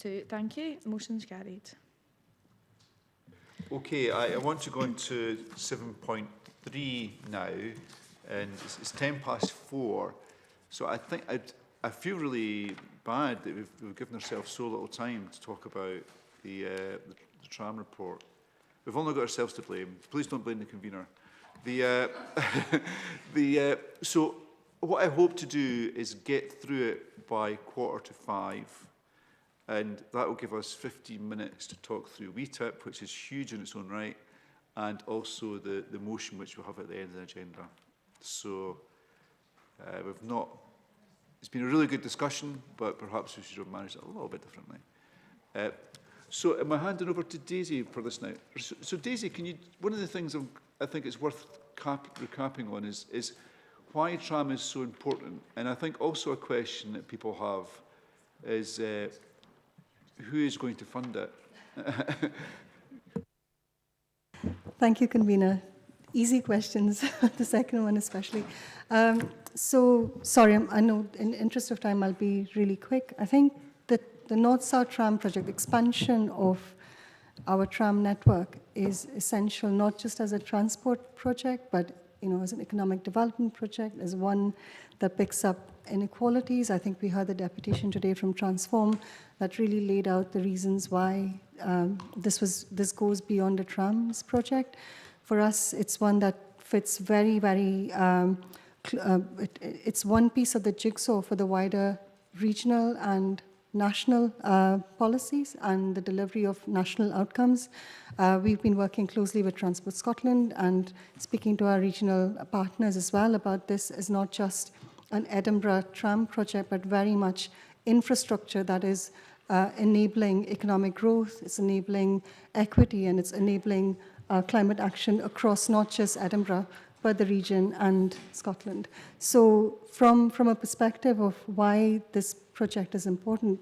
2. Thank you. Motion's carried. Okay, I want to go on to 7.3 now, and it's 4:10. So I think I feel really bad that we've given ourselves so little time to talk about the tram report. We've only got ourselves to blame. Please don't blame the convener. So what I hope to do is get through it by 5:15, and that will give us 15 minutes to talk through WeTip, which is huge in its own right, and also the motion which we'll have at the end of the agenda. So it's been a really good discussion, but perhaps we should have managed it a little bit differently. So am I handing over to Daisy for this now? So Daisy, one of the things I think it's worth recapping on is why tram is so important. And I think also a question that people have is who is going to fund it? Thank you, convener. Easy questions, the second one especially. So, sorry, I know in the interest of time, I'll be really quick. I think that the North-South tram project, expansion of our tram network is essential, not just as a transport project, but as an economic development project, as one that picks up inequalities. I think we heard the deputation today from Transform that really laid out the reasons why this goes beyond the trams project. For us, it's one that fits very, very, it's one piece of the jigsaw for the wider regional and national policies and the delivery of national outcomes. We've been working closely with Transport Scotland and speaking to our regional partners as well about this as not just an Edinburgh tram project, but very much infrastructure that is enabling economic growth, it's enabling equity, and it's enabling climate action across not just Edinburgh, but the region and Scotland. So from a perspective of why this project is important,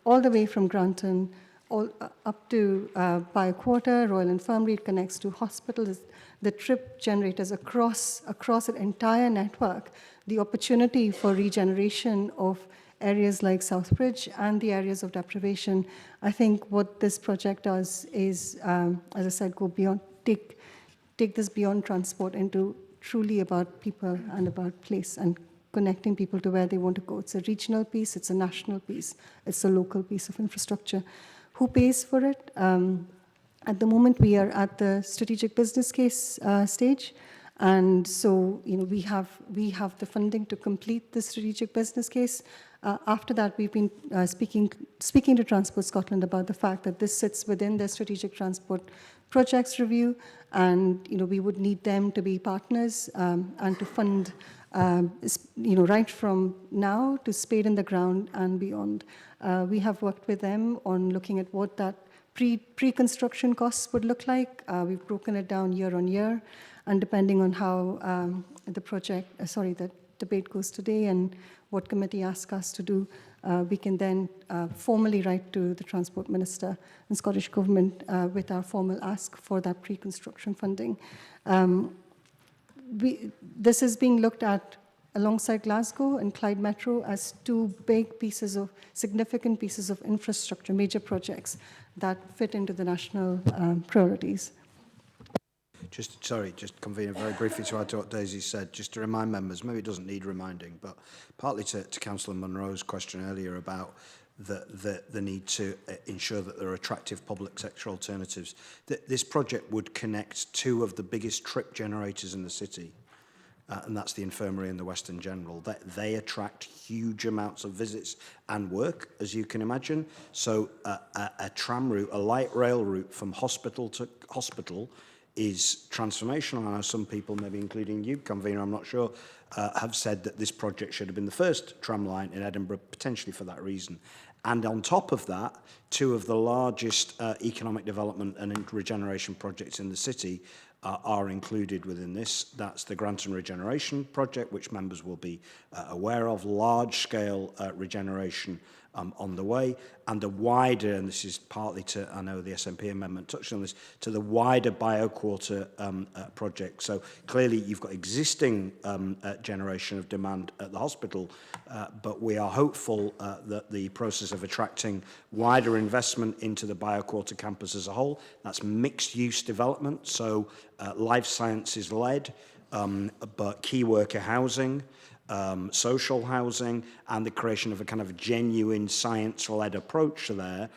all the way from Granton up to Byquarter, Royal Infirmary, it connects to hospitals, the trip generators across an entire network, the opportunity for regeneration of areas like Southbridge and the areas of deprivation. I think what this project does is, as I said, go beyond, take this beyond transport into truly about people and about place and connecting people to where they want to go. It's a regional piece, it's a national piece, it's a local piece of infrastructure. Who pays for it? At the moment, we are at the strategic business case stage. And so, we have the funding to complete the strategic business case. After that, we've been speaking to Transport Scotland about the fact that this sits within their strategic transport projects review, and we would need them to be partners and to fund, right from now to spade in the ground and beyond. We have worked with them on looking at what that pre-construction costs would look like. We've broken it down year on year, and depending on how the debate goes today and what committee asks us to do, we can then formally write to the Transport Minister and Scottish Government with our formal ask for that pre-construction funding. This is being looked at alongside Glasgow and Clyde Metro as two significant pieces of infrastructure, major projects that fit into the national priorities. Just convener very briefly to add to what Daisy said, just to remind members, maybe it doesn't need reminding, but partly to Councillor Munro's question earlier about the need to ensure that there are attractive public sector alternatives. This project would connect two of the biggest trip generators in the city, and that's the infirmary and the Western General. They attract huge amounts of visits and work, as you can imagine. So a tram route, a light rail route from hospital to hospital is transformational. I know some people, maybe including you, convener, I'm not sure, have said that this project should have been the first tram line in Edinburgh, potentially for that reason. And on top of that, two of the largest economic development and regeneration projects in the city are included within this. That's the Granton Regeneration Project, which members will be aware of, large-scale regeneration on the way, and the wider, and this is partly to, I know the SNP amendment touched on this, to the wider BioQuarter project. So clearly you've got existing generation of demand at the hospital, but we are hopeful that the process of attracting wider investment into the BioQuarter campus as a whole, that's mixed-use development, so life sciences led, but key worker housing, social housing, and the creation of a kind of genuine science-led approach there.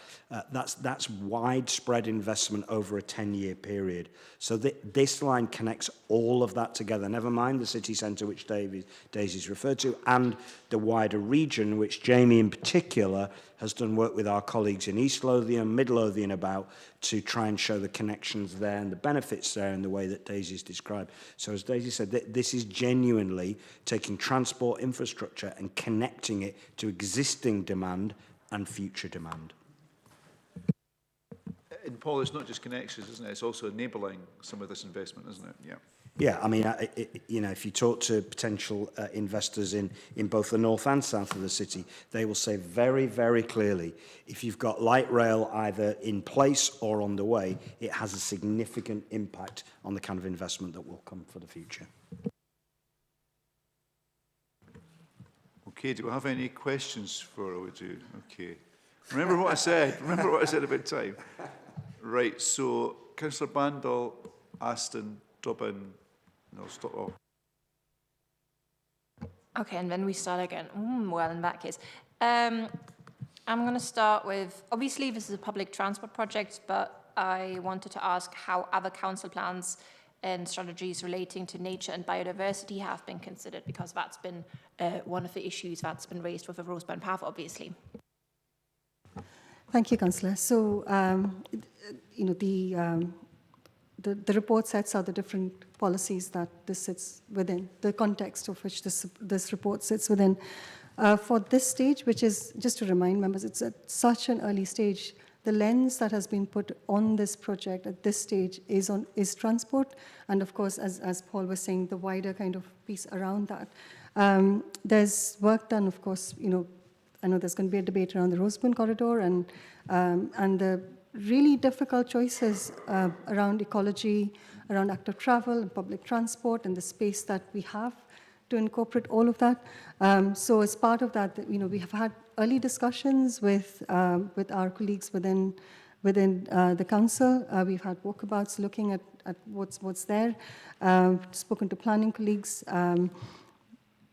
That's widespread investment over a 10-year period. So this line connects all of that together, never mind the city centre, which Daisy's referred to, and the wider region, which Jamie in particular has done work with our colleagues in East Lothian, Mid Lothian about, to try and show the connections there and the benefits there in the way that Daisy's described. So as Daisy said, this is genuinely taking transport infrastructure and connecting it to existing demand and future demand. And Paul, it's not just connections, isn't it? It's also enabling some of this investment, isn't it? Yeah. Yeah, I mean, you know, if you talk to potential investors in both the north and south of the city, they will say very, very clearly, if you've got light rail either in place or on the way, it has a significant impact on the kind of investment that will come for the future. Okay, do we have any questions for Oju? Okay. Remember what I said? Remember what I said about time? Right, so Councillor Bandall, Aston, Dobbin, and I'll stop off. Okay, and then we start again. Well, in that case, I'm going to start with, obviously this is a public transport project, but I wanted to ask how other council plans and strategies relating to nature and biodiversity have been considered, because that's been one of the issues that's been raised with the Roseburn Path, obviously. Thank you, Councillor. So, you know, the report sets out the different policies that this sits within, the context of which this report sits within. For this stage, which is, just to remind members, it's at such an early stage, the lens that has been put on this project at this stage is transport, and of course, as Paul was saying, the wider kind of piece around that. There's work done, of course, you know, I know there's going to be a debate around the Roseburn corridor and the really difficult choices around ecology, around active travel and public transport and the space that we have to incorporate all of that. So as part of that, you know, we have had early discussions with our colleagues within the council. We've had walkabouts looking at what's there, spoken to planning colleagues,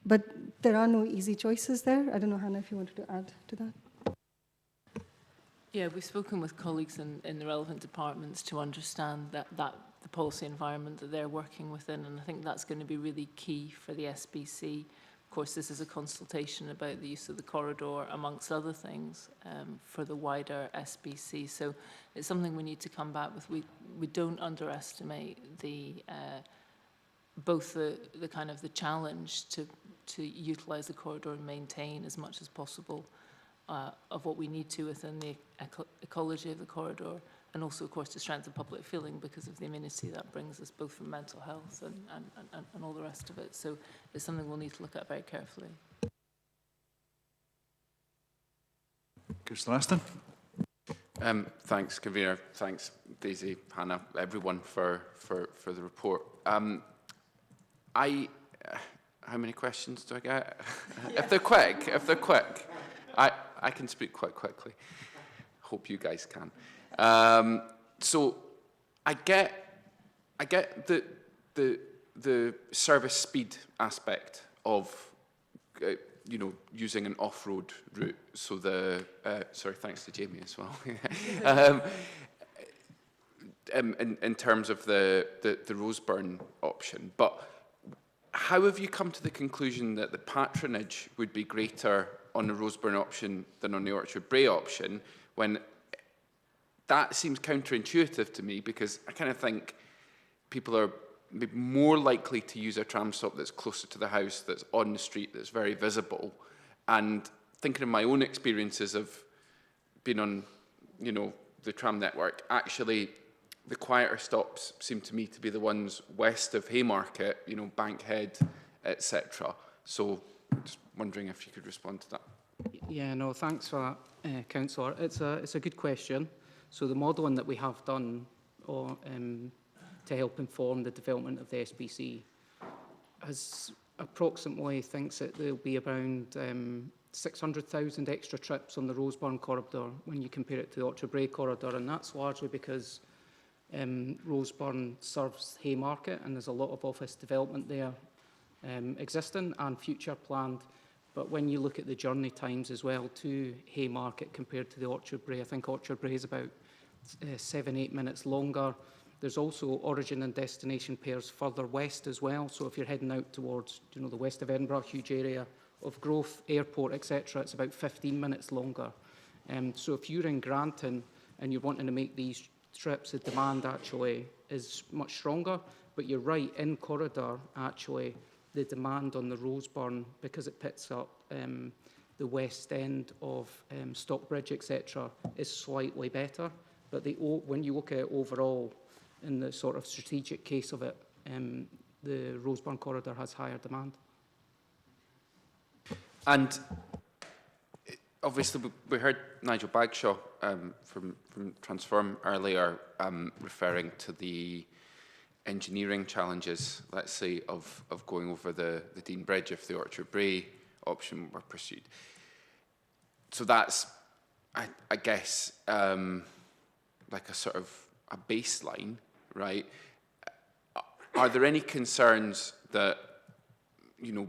but there are no easy choices there. I don't know, Hannah, if you wanted to add to that. Yeah, we've spoken with colleagues in the relevant departments to understand that the policy environment that they're working within, and I think that's going to be really key for the SBC. Of course, this is a consultation about the use of the corridor, amongst other things, for the wider SBC. So it's something we need to come back with. We don't underestimate the both the kind of the challenge to utilise the corridor and maintain as much as possible of what we need to within the ecology of the corridor, and also, of course, to strengthen public feeling because of the amenity that brings us, both from mental health and all the rest of it. So it's something we'll need to look at very carefully. Councillor Aston. Thanks, Convener. Thanks, Daisy, Hannah, everyone for the report. How many questions do I get? If they're quick, I can speak quite quickly. Hope you guys can. So I get the service speed aspect of you know, using an off-road route. So sorry, thanks to Jamie as well. In terms of the Roseburn option, but how have you come to the conclusion that the patronage would be greater on the Roseburn option than on the Orchard Brae option, when that seems counterintuitive to me, because I kind of think people are maybe more likely to use a tram stop that's closer to the house, that's on the street, that's very visible. And thinking of my own experiences of being on, you know, the tram network, actually the quieter stops seem to me to be the ones west of Haymarket, you know, Bankhead, etc. So just wondering if you could respond to that. Yeah, no, thanks for that, Councillor. It's a good question. So the modelling that we have done to help inform the development of the SBC has approximately thinks that there'll be around 600,000 extra trips on the Roseburn corridor when you compare it to the Orchard Brae corridor, and that's largely because Roseburn serves Haymarket and there's a lot of office development there existing and future planned. But when you look at the journey times as well to Haymarket compared to the Orchard Brae, I think Orchard Brae is about 7-8 minutes longer. There's also origin and destination pairs further west as well. So if you're heading out towards, you know, the west of Edinburgh, huge area of growth, airport, etc., it's about 15 minutes longer. So if you're in Granton and you're wanting to make these trips, the demand actually is much stronger. But you're right, in corridor, actually, the demand on the Roseburn, because it picks up the west end of Stockbridge, etc., is slightly better. But when you look at it overall, in the sort of strategic case of it, the Roseburn corridor has higher demand. And obviously, we heard Nigel Bagshaw from Transform earlier referring to the engineering challenges, let's say, of going over the Dean Bridge if the Orchard Brae option were pursued. So that's, I guess, like a sort of a baseline, right? Are there any concerns that, you know,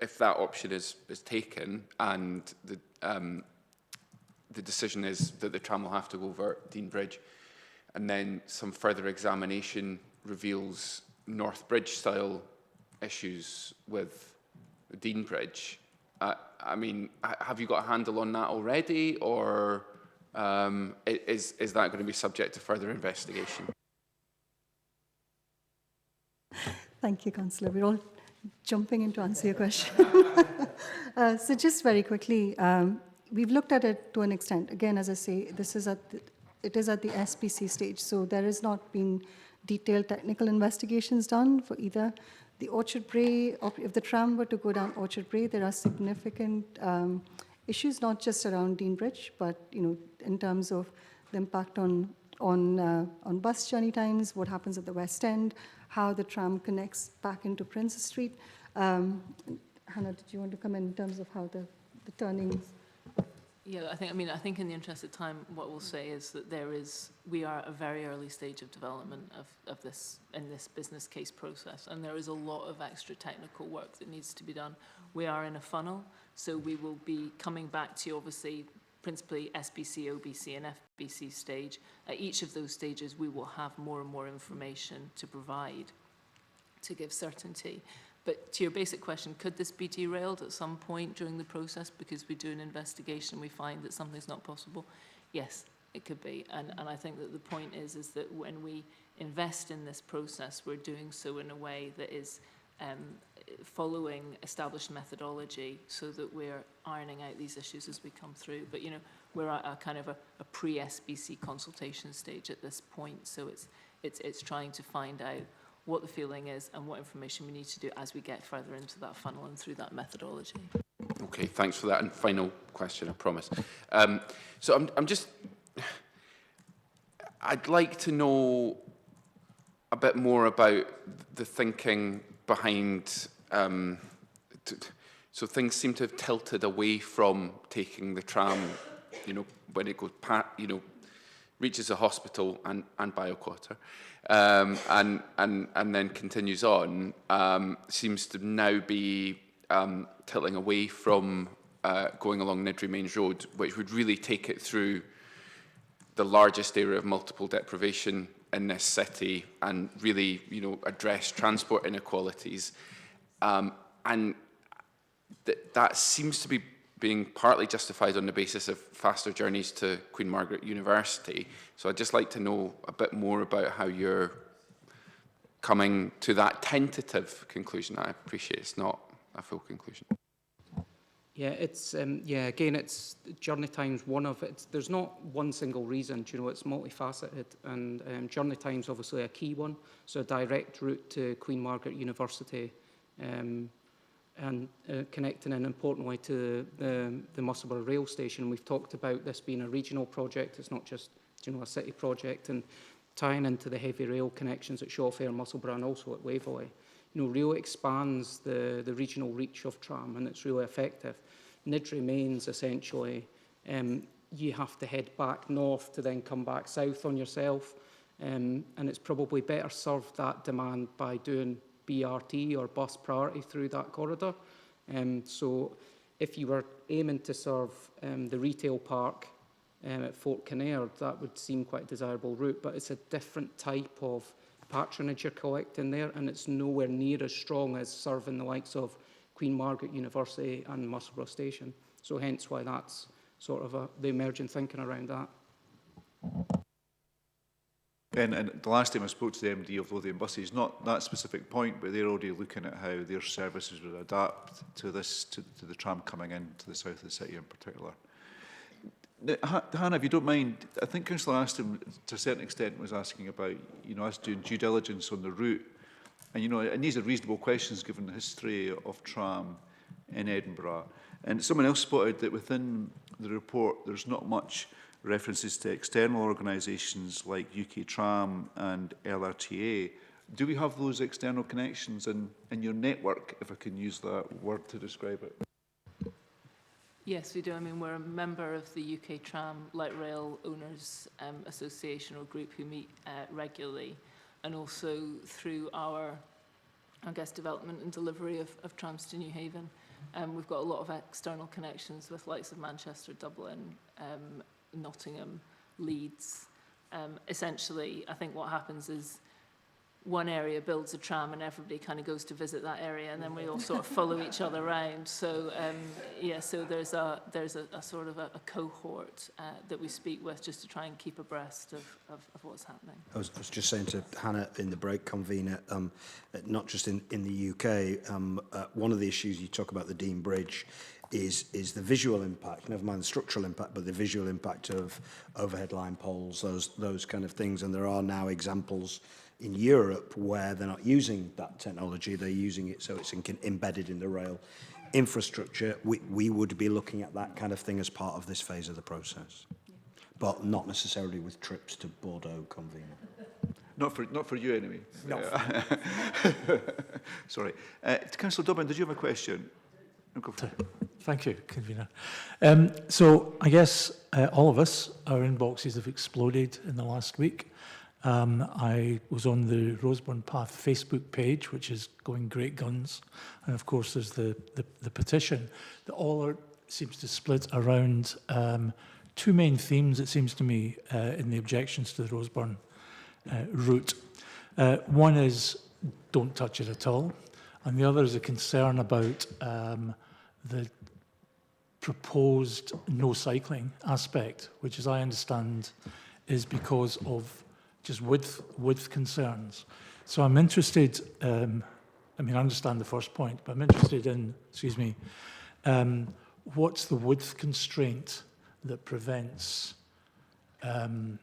if that option is taken and the decision is that the tram will have to go over Dean Bridge, and then some further examination reveals North Bridge style issues with the Dean Bridge? I mean, have you got a handle on that already, or is that going to be subject to further investigation? Thank you, Councillor. We're all jumping in to answer your question. So just very quickly, we've looked at it to an extent. Again, as I say, this is it is at the SPC stage, so there has not been detailed technical investigations done for either the Orchard Brae, or if the tram were to go down Orchard Brae, there are significant issues, not just around Dean Bridge, but in terms of the impact on bus journey times, what happens at the West End, how the tram connects back into Princes Street. Hannah, did you want to come in terms of how the turnings? Yeah, I think in the interest of time, what we'll say is that we are at a very early stage of development of this business case process, and there is a lot of extra technical work that needs to be done. We are in a funnel, so we will be coming back to you, obviously, principally SBC, OBC, and FBC stage. At each of those stages, we will have more and more information to provide to give certainty. But to your basic question, could this be derailed at some point during the process because we do an investigation and we find that something's not possible? Yes, it could be. And I think that the point is that when we invest in this process, we're doing so in a way that is following established methodology so that we're ironing out these issues as we come through. But, we're at a kind of a pre-SBC consultation stage at this point. So it's trying to find out what the feeling is and what information we need to do as we get further into that funnel and through that methodology. Okay, thanks for that. And final question, I promise. So I'd like to know a bit more about the thinking behind, so things seem to have tilted away from taking the tram, when it goes past, reaches a hospital and Bioquater, and then continues on, seems to now be tilting away from going along Niddry Mains Road, which would really take it through the largest area of multiple deprivation in this city and really, address transport inequalities. And that seems to be being partly justified on the basis of faster journeys to Queen Margaret University. So I'd just like to know a bit more about how you're coming to that tentative conclusion. I appreciate it's not a full conclusion. Yeah, it's again, it's journey time's one of it. There's not one single reason, you know, it's multifaceted, and journey time's obviously a key one. So a direct route to Queen Margaret University, and connecting in importantly to the Musselburgh rail station. We've talked about this being a regional project. It's not just, you know, a city project, and tying into the heavy rail connections at Shawfair, Musselburgh, and also at Waverley. You know, rail expands the regional reach of tram, and it's really effective. NID remains essentially, you have to head back north to then come back south on yourself, and it's probably better served that demand by doing BRT or bus priority through that corridor. So if you were aiming to serve the retail park at Fort Kinnaird, that would seem quite a desirable route, but it's a different type of patronage you're collecting there, and it's nowhere near as strong as serving the likes of Queen Margaret University and Musselburgh Station. So hence why that's sort of the emerging thinking around that. And the last time I spoke to the MD of Lothian Buses, not that specific point, but they're already looking at how their services would adapt to this, to the tram coming into the south of the city in particular. Now, Hannah, if you don't mind, I think Councillor Aston, to a certain extent, was asking about, you know, us doing due diligence on the route. And, you know, and these are reasonable questions given the history of tram in Edinburgh. And someone else spotted that within the report, there's not much references to external organisations like UK Tram and LRTA. Do we have those external connections in your network, if I can use that word to describe it? Yes, we do. I mean, we're a member of the UK Tram Light Rail Owners Association or group who meet regularly, and also through our, I guess, development and delivery of trams to Newhaven. We've got a lot of external connections with likes of Manchester, Dublin, Nottingham, Leeds. Essentially, I think what happens is one area builds a tram and everybody kind of goes to visit that area, and then we all sort of follow each other around. So yeah, so there's a sort of a cohort that we speak with just to try and keep abreast of what's happening. I was just saying to Hannah in the break, convener, not just in the UK, one of the issues you talk about the Dean Bridge is the visual impact, never mind the structural impact, but the visual impact of overhead line poles, those kind of things. And there are now examples in Europe where they're not using that technology, they're using it so it's embedded in the rail infrastructure. We would be looking at that kind of thing as part of this phase of the process, but not necessarily with trips to Bordeaux, convener. Not for you anyway. No. Sorry. Councillor Dublin, did you have a question? No, go for it. Thank you, convener. So I guess all of us, our inboxes have exploded in the last week. I was on the Roseburn Path Facebook page, which is going great guns. And of course, there's the petition. Seems to split around two main themes, it seems to me, in the objections to the Roseburn route. One is don't touch it at all. And the other is a concern about the proposed no cycling aspect, which, as I understand, is because of just width concerns. So I'm interested, I mean, I understand the first point, but I'm interested in, what's the width constraint that prevents there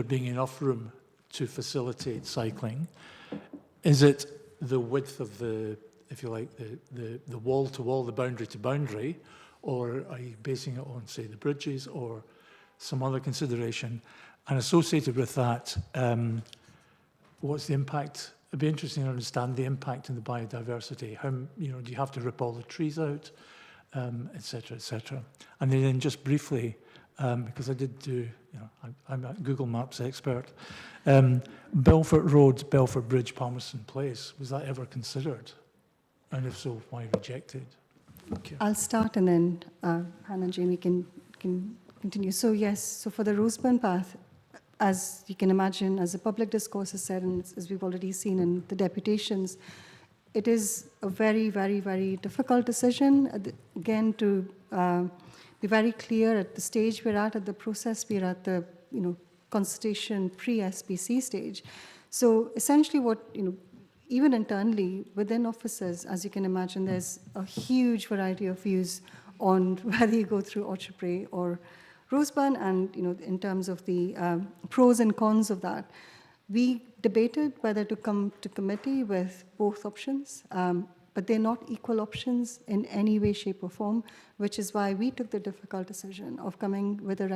being enough room to facilitate cycling? Is it the width of the, if you like, the wall to wall, the boundary to boundary, or are you basing it on, say, the bridges or some other consideration? And associated with that, what's the impact? It'd be interesting to understand the impact on the biodiversity. How, you know, do you have to rip all the trees out, et cetera, et cetera? And then just briefly, because I did do, you know, I'm a Google Maps expert. Belfort Road, Belfort Bridge, Palmerston Place, was that ever considered? And if so, why rejected? Thank you. I'll start and then Hannah and Jamie can continue. So yes, so for the Roseburn Path, as you can imagine, as the public discourse has said, and as we've already seen in the deputations, it is a very, very, very difficult decision. Again, to be very clear at the stage we're at the process, we're at the, you know, consultation pre-SPC stage. So essentially what, you know, even internally, within offices, as you can imagine, there's a huge variety of views on whether you go through Orchard Brae or Roseburn, and in terms of the pros and cons of that. We debated whether to come to committee with both options, but they're not equal options in any way, shape, or form, which is why we took the difficult decision of coming with a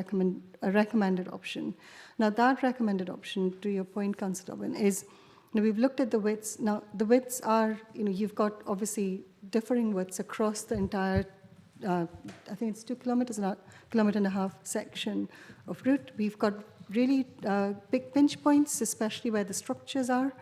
recommended option. Now, that recommended option, to your point, Councillor Dobbin, is we've looked at the widths. Now, the widths are, you've got obviously differing widths across the entire, I think it's 2 kilometres, a kilometre and a half section of route. We've got really big pinch points, especially where the structures are.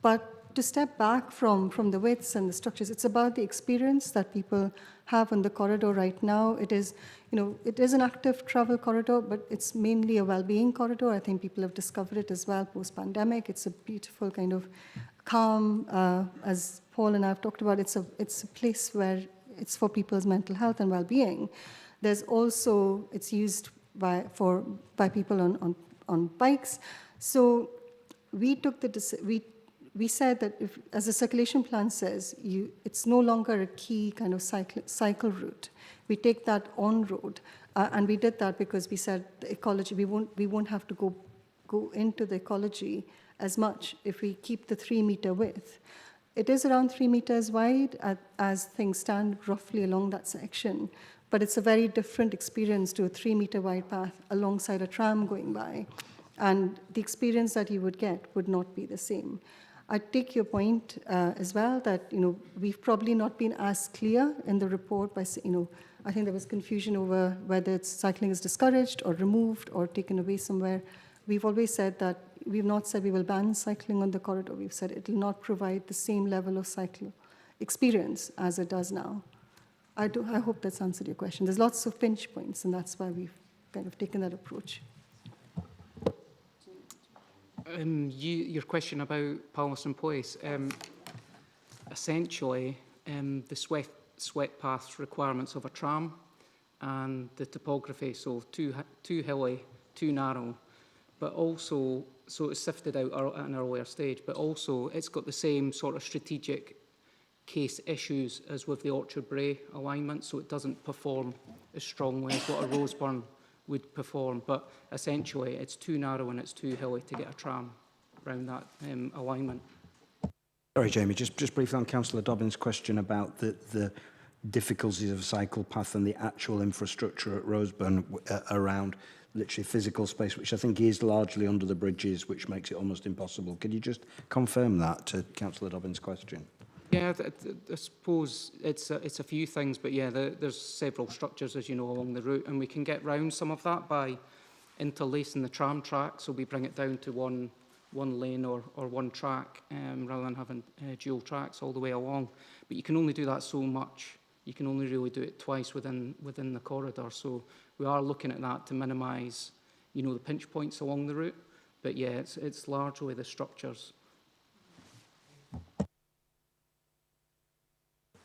But to step back from the widths and the structures, it's about the experience that people have on the corridor right now. It is, it is an active travel corridor, but it's mainly a well-being corridor. I think people have discovered it as well post-pandemic. It's a beautiful kind of calm, as Paul and I have talked about. It's a place where it's for people's mental health and well-being. There's also, it's used by people on bikes. So we took we said that if, as the circulation plan says, it's no longer a key kind of cycle route. We take that on road, and we did that because we said the ecology. We won't have to go into the ecology as much if we keep the 3-meter width. It is around 3 meters wide as things stand roughly along that section, but it's a very different experience to a 3-meter wide path alongside a tram going by, and the experience that you would get would not be the same. I take your point as well that we've probably not been as clear in the report by I think there was confusion over whether cycling is discouraged or removed or taken away somewhere. We've always said that we've not said we will ban cycling on the corridor. We've said it will not provide the same level of cycle experience as it does now. I hope that's answered your question. There's lots of pinch points, and that's why we've kind of taken that approach. Your question about Palmerston Place, essentially the swept path requirements of a tram and the topography, so too hilly, too narrow, but also, so it's sifted out at an earlier stage, but also it's got the same sort of strategic case issues as with the Orchard Brae alignment, so it doesn't perform as strongly as what a Roseburn would perform, but essentially it's too narrow and it's too hilly to get a tram around that alignment. Sorry, Jamie, just briefly on Councillor Dobbin's question about the difficulties of a cycle path and the actual infrastructure at Roseburn around literally physical space, which I think is largely under the bridges, which makes it almost impossible. Could you just confirm that to Councillor Dobbin's question? Yeah, I suppose it's a few things, but yeah, there's several structures, as you know, along the route, and we can get round some of that by interlacing the tram track, so we bring it down to one lane or one track rather than having dual tracks all the way along. But you can only do that so much. You can only really do it twice within the corridor. So we are looking at that to minimise, the pinch points along the route. But yeah, it's largely the structures.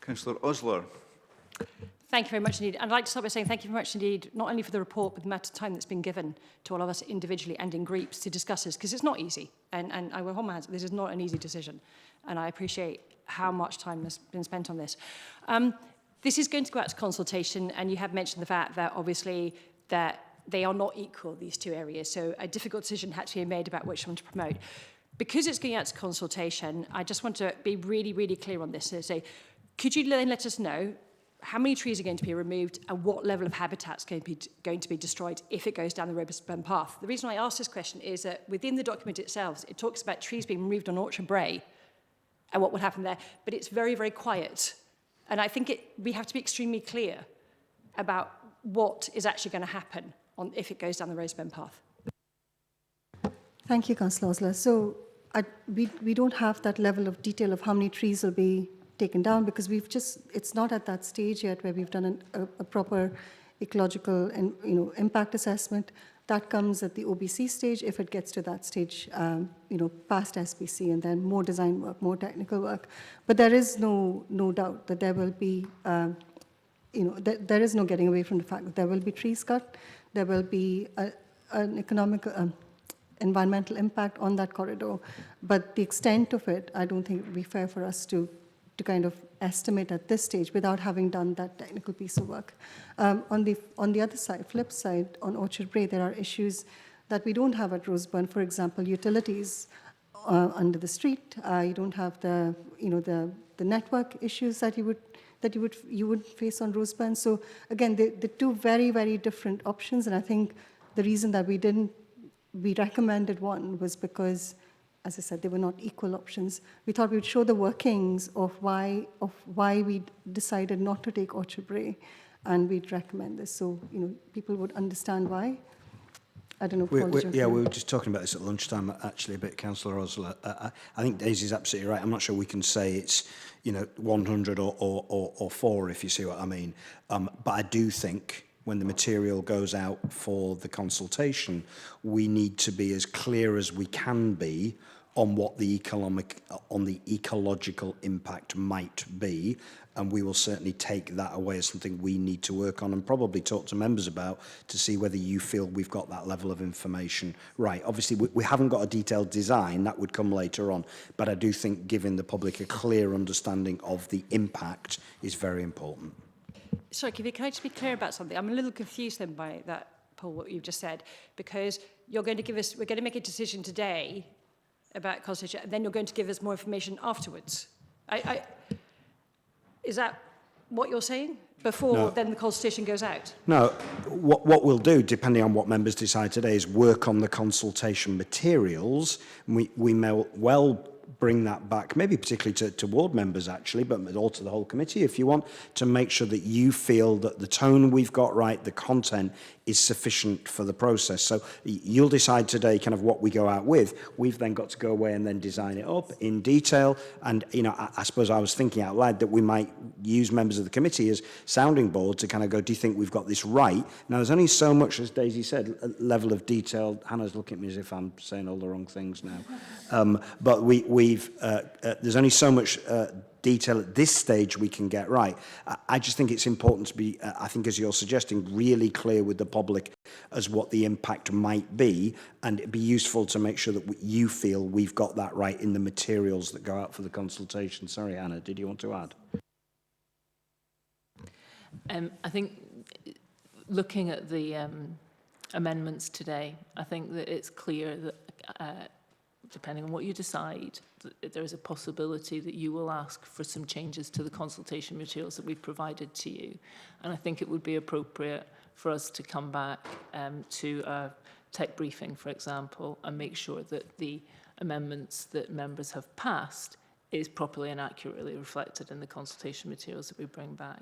Councillor Osler. Thank you very much indeed. I'd like to start by saying thank you very much indeed, not only for the report, but the amount of time that's been given to all of us individually and in groups to discuss this, because it's not easy. And I will hold my hands, this is not an easy decision. And I appreciate how much time has been spent on this. This is going to go out to consultation, and you have mentioned the fact that obviously that they are not equal, these two areas. So a difficult decision had to be made about which one to promote. Because it's going out to consultation, I just want to be really, really clear on this. So say, could you then let us know how many trees are going to be removed and what level of habitat is going to be destroyed if it goes down the Roseburn path? The reason I ask this question is that within the document itself, it talks about trees being removed on Orchard Brae and what would happen there, but it's very, very quiet. And I think we have to be extremely clear about what is actually going to happen if it goes down the Roseburn path. Thank you, Councillor Osler. So we don't have that level of detail of how many trees will be taken down, because it's not at that stage yet where we've done a proper ecological and impact assessment. That comes at the OBC stage, if it gets to that stage, past SPC, and then more design work, more technical work. But there is no doubt that there will be, there is no getting away from the fact that there will be trees cut, there will be an environmental impact on that corridor. But the extent of it, I don't think it would be fair for us to kind of estimate at this stage without having done that technical piece of work. On the other side, flip side, on Orchard Brae, there are issues that we don't have at Roseburn. For example, utilities under the street. You don't have the network issues that you would face on Roseburn. So again, the two very, very different options. And I think the reason that we recommended one was because, as I said, they were not equal options. We thought we would show the workings of why we decided not to take Orchard Brae, and we'd recommend this, so people would understand why. I don't know. We were just talking about this at lunchtime, actually, a bit, Councillor Osler. I think Daisy's absolutely right. I'm not sure we can say it's 100 or 4, if you see what I mean. But I do think, when the material goes out for the consultation, we need to be as clear as we can be on what the ecological impact might be, and we will certainly take that away as something we need to work on and probably talk to members about to see whether you feel we've got that level of information right. Obviously, we haven't got a detailed design, that would come later on, but I do think giving the public a clear understanding of the impact is very important. Sorry, can I just be clear about something? I'm a little confused then by that, Paul, what you've just said, because we're going to make a decision today about consultation, and then you're going to give us more information afterwards. Is that what you're saying? Before then the consultation goes out? No. What we'll do, depending on what members decide today, is work on the consultation materials. We may well bring that back, maybe particularly to ward members actually, but all to the whole committee if you want, to make sure that you feel that the tone we've got right, the content is sufficient for the process. So you'll decide today kind of what we go out with. We've then got to go away and then design it up in detail. And, I suppose I was thinking out loud that we might use members of the committee as sounding board to kind of go, do you think we've got this right? Now, there's only so much, as Daisy said, level of detail. Hannah's looking at me as if I'm saying all the wrong things now. But there's only so much detail at this stage we can get right. I just think it's important to be, I think as you're suggesting, really clear with the public as what the impact might be, and it'd be useful to make sure that you feel we've got that right in the materials that go out for the consultation. Sorry, Hannah, did you want to add? I think looking at the amendments today, I think that it's clear that depending on what you decide, there is a possibility that you will ask for some changes to the consultation materials that we've provided to you. And I think it would be appropriate for us to come back to a tech briefing, for example, and make sure that the amendments that members have passed is properly and accurately reflected in the consultation materials that we bring back.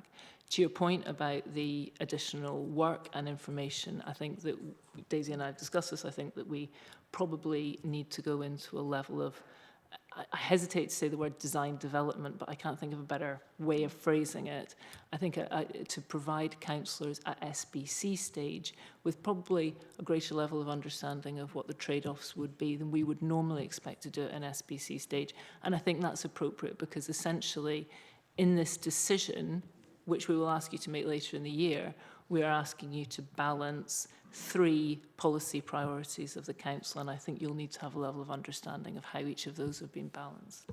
To your point about the additional work and information, I think that Daisy and I have discussed this. I think that we probably need to go into a level of, I hesitate to say the word design development, but I can't think of a better way of phrasing it. I think to provide councillors at SBC stage with probably a greater level of understanding of what the trade-offs would be than we would normally expect to do at an SBC stage. And I think that's appropriate because essentially in this decision, which we will ask you to make later in the year, we are asking you to balance 3 policy priorities of the council, and I think you'll need to have a level of understanding of how each of those have been balanced.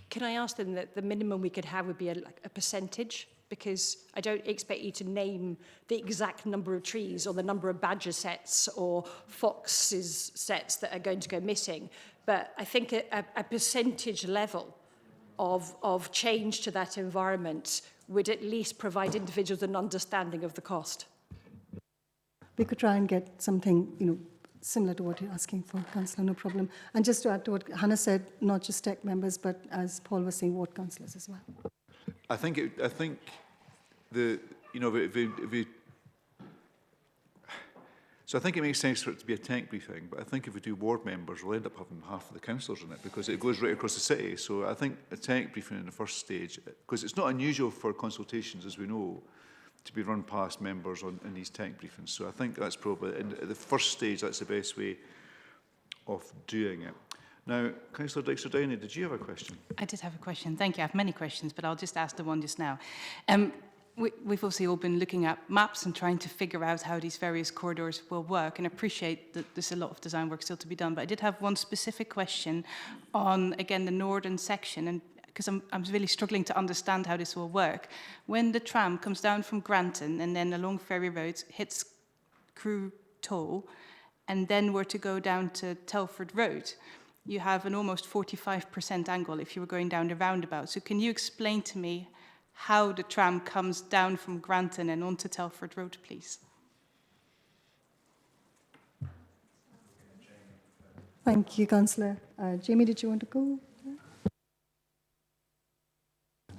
Can I ask then that the minimum we could have would be a percentage? Because I don't expect you to name the exact number of trees or the number of badger sets or foxes sets that are going to go missing, but I think a percentage level of change to that environment would at least provide individuals an understanding of the cost. We could try and get something, similar to what you're asking for, Councillor, no problem. And just to add to what Hannah said, not just tech members, but as Paul was saying, ward councillors as well. I think it makes sense for it to be a tech briefing, but I think if we do ward members, we'll end up having half of the councillors in it because it goes right across the city. So I think a tech briefing in the first stage, because it's not unusual for consultations, as we know, to be run past members in these tech briefings. So I think that's probably, in the first stage, that's the best way of doing it. Now, Councillor Dixter-Downey, did you have a question? I did have a question. Thank you. I have many questions, but I'll just ask the one just now. we've obviously all been looking at maps and trying to figure out how these various corridors will work, and appreciate that there's a lot of design work still to be done. But I did have one specific question on, again, the northern section, and because I'm really struggling to understand how this will work. When the tram comes down from Granton and then along Ferry Road, hits Crewe Toll, and then were to go down to Telford Road, you have an almost 45% angle if you were going down the roundabout. So can you explain to me how the tram comes down from Granton and onto Telford Road, please? Thank you, Councillor. Jamie, did you want to go?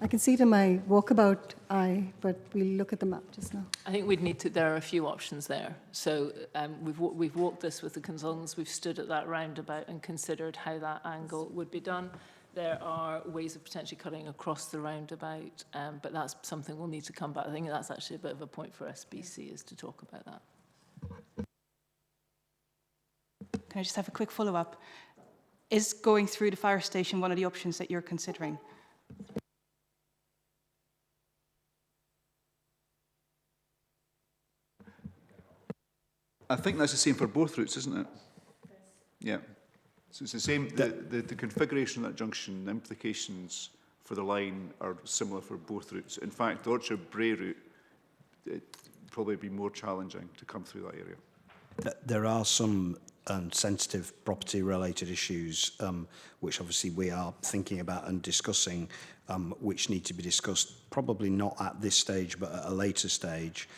I can see it in my walkabout eye, but we'll look at the map just now. I think we'd need to, there are a few options there. So we've walked this with the consultants, we've stood at that roundabout and considered how that angle would be done. There are ways of potentially cutting across the roundabout, but that's something we'll need to come back. I think that's actually a bit of a point for SBC, is to talk about that. Can I just have a quick follow-up? Is going through the fire station one of the options that you're considering? I think that's the same for both routes, isn't it? Yeah. So it's the same, the configuration of that junction, the implications for the line are similar for both routes. In fact, the Orchard Bray route, it'd probably be more challenging to come through that area. There are some sensitive property-related issues, which obviously we are thinking about and discussing, which need to be discussed, probably not at this stage, but at a later stage.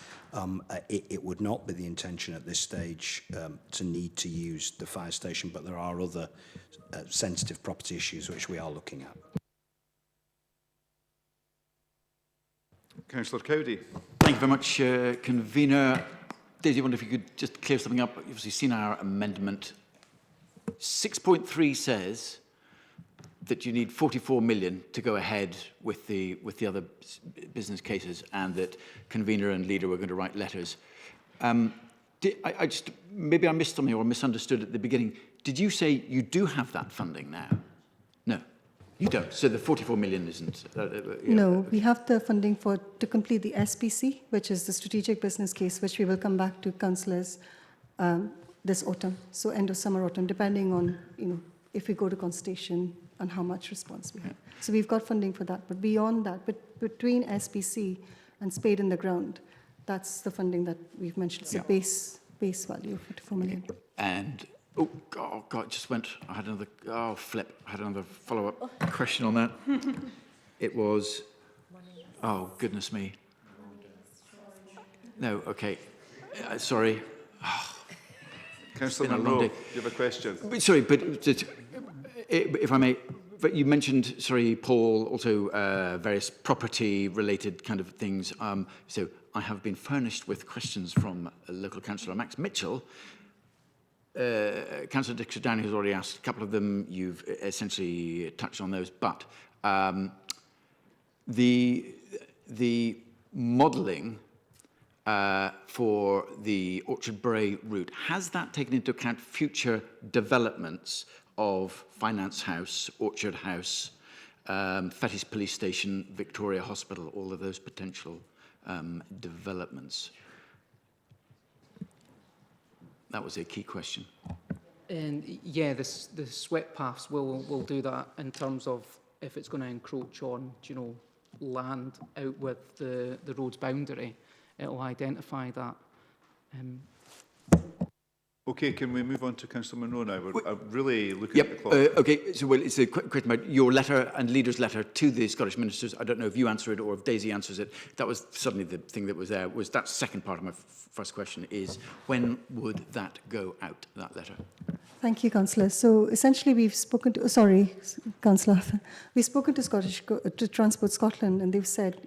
It would not be the intention at this stage to need to use the fire station, but there are other sensitive property issues which we are looking at. Councillor Cowdy. Thank you very much, Convener. Daisy, I wonder if you could just clear something up. You've obviously seen our amendment. 6.3 says that you need 44 million to go ahead with the other business cases, and that convener and leader were going to write letters. I just, maybe I missed something or misunderstood at the beginning. Did you say you do have that funding now? No, you don't. So the 44 million isn't. No, we have the funding to complete the SPC, which is the strategic business case, which we will come back to councillors this autumn. So end of summer, autumn, depending on if we go to consultation and how much response we have. So we've got funding for that. But beyond that, between SPC and spade in the ground, that's the funding that we've mentioned. It's a base value of 44 million. And, oh God, just went, I had another, I had another follow-up question on that. It was, oh, goodness me. No, okay, sorry. Councillor Munro, you have a question. Sorry, but if I may, but you mentioned, sorry, Paul, also various property-related kind of things. So I have been furnished with questions from local councillor Max Mitchell. Councillor Dixter Downey has already asked a couple of them. You've essentially touched on those, but the modelling for the Orchard Bray route, has that taken into account future developments of Finance House, Orchard House, Fettes Police Station, Victoria Hospital, all of those potential developments? That was a key question. And yeah, the swept paths will do that in terms of if it's going to encroach on, land out with the road's boundary. It'll identify that. Okay, can we move on to Councillor Munro now? I'm really looking at the clock. Okay, so it's a quick question about your letter and leader's letter to the Scottish ministers. I don't know if you answer it or if Daisy answers it. That was suddenly the thing that was there. Was that second part of my first question is, when would that go out, that letter? Thank you, Councillor. So essentially we've spoken to, sorry, Councillor Arthur, we've spoken to Transport Scotland, and they've said,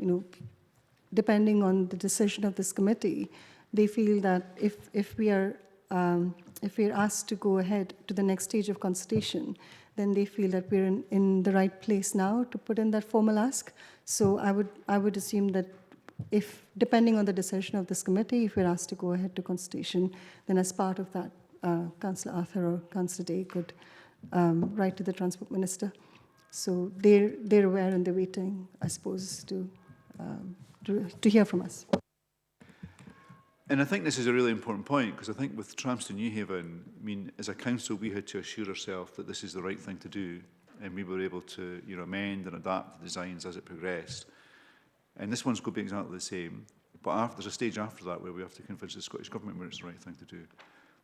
depending on the decision of this committee, they feel that if we're asked to go ahead to the next stage of consultation, then they feel that we're in the right place now to put in that formal ask. So I would assume that if, depending on the decision of this committee, if we're asked to go ahead to consultation, then as part of that, Councillor Arthur or Councillor Day could write to the Transport Minister. So they're aware and they're waiting, I suppose, to to hear from us. And I think this is a really important point, because I think with trams to Newhaven, I mean, as a council, we had to assure ourselves that this is the right thing to do, and we were able to, you know, amend and adapt the designs as it progressed. And this one's going to be exactly the same, but after, there's a stage after that where we have to convince the Scottish Government where it's the right thing to do.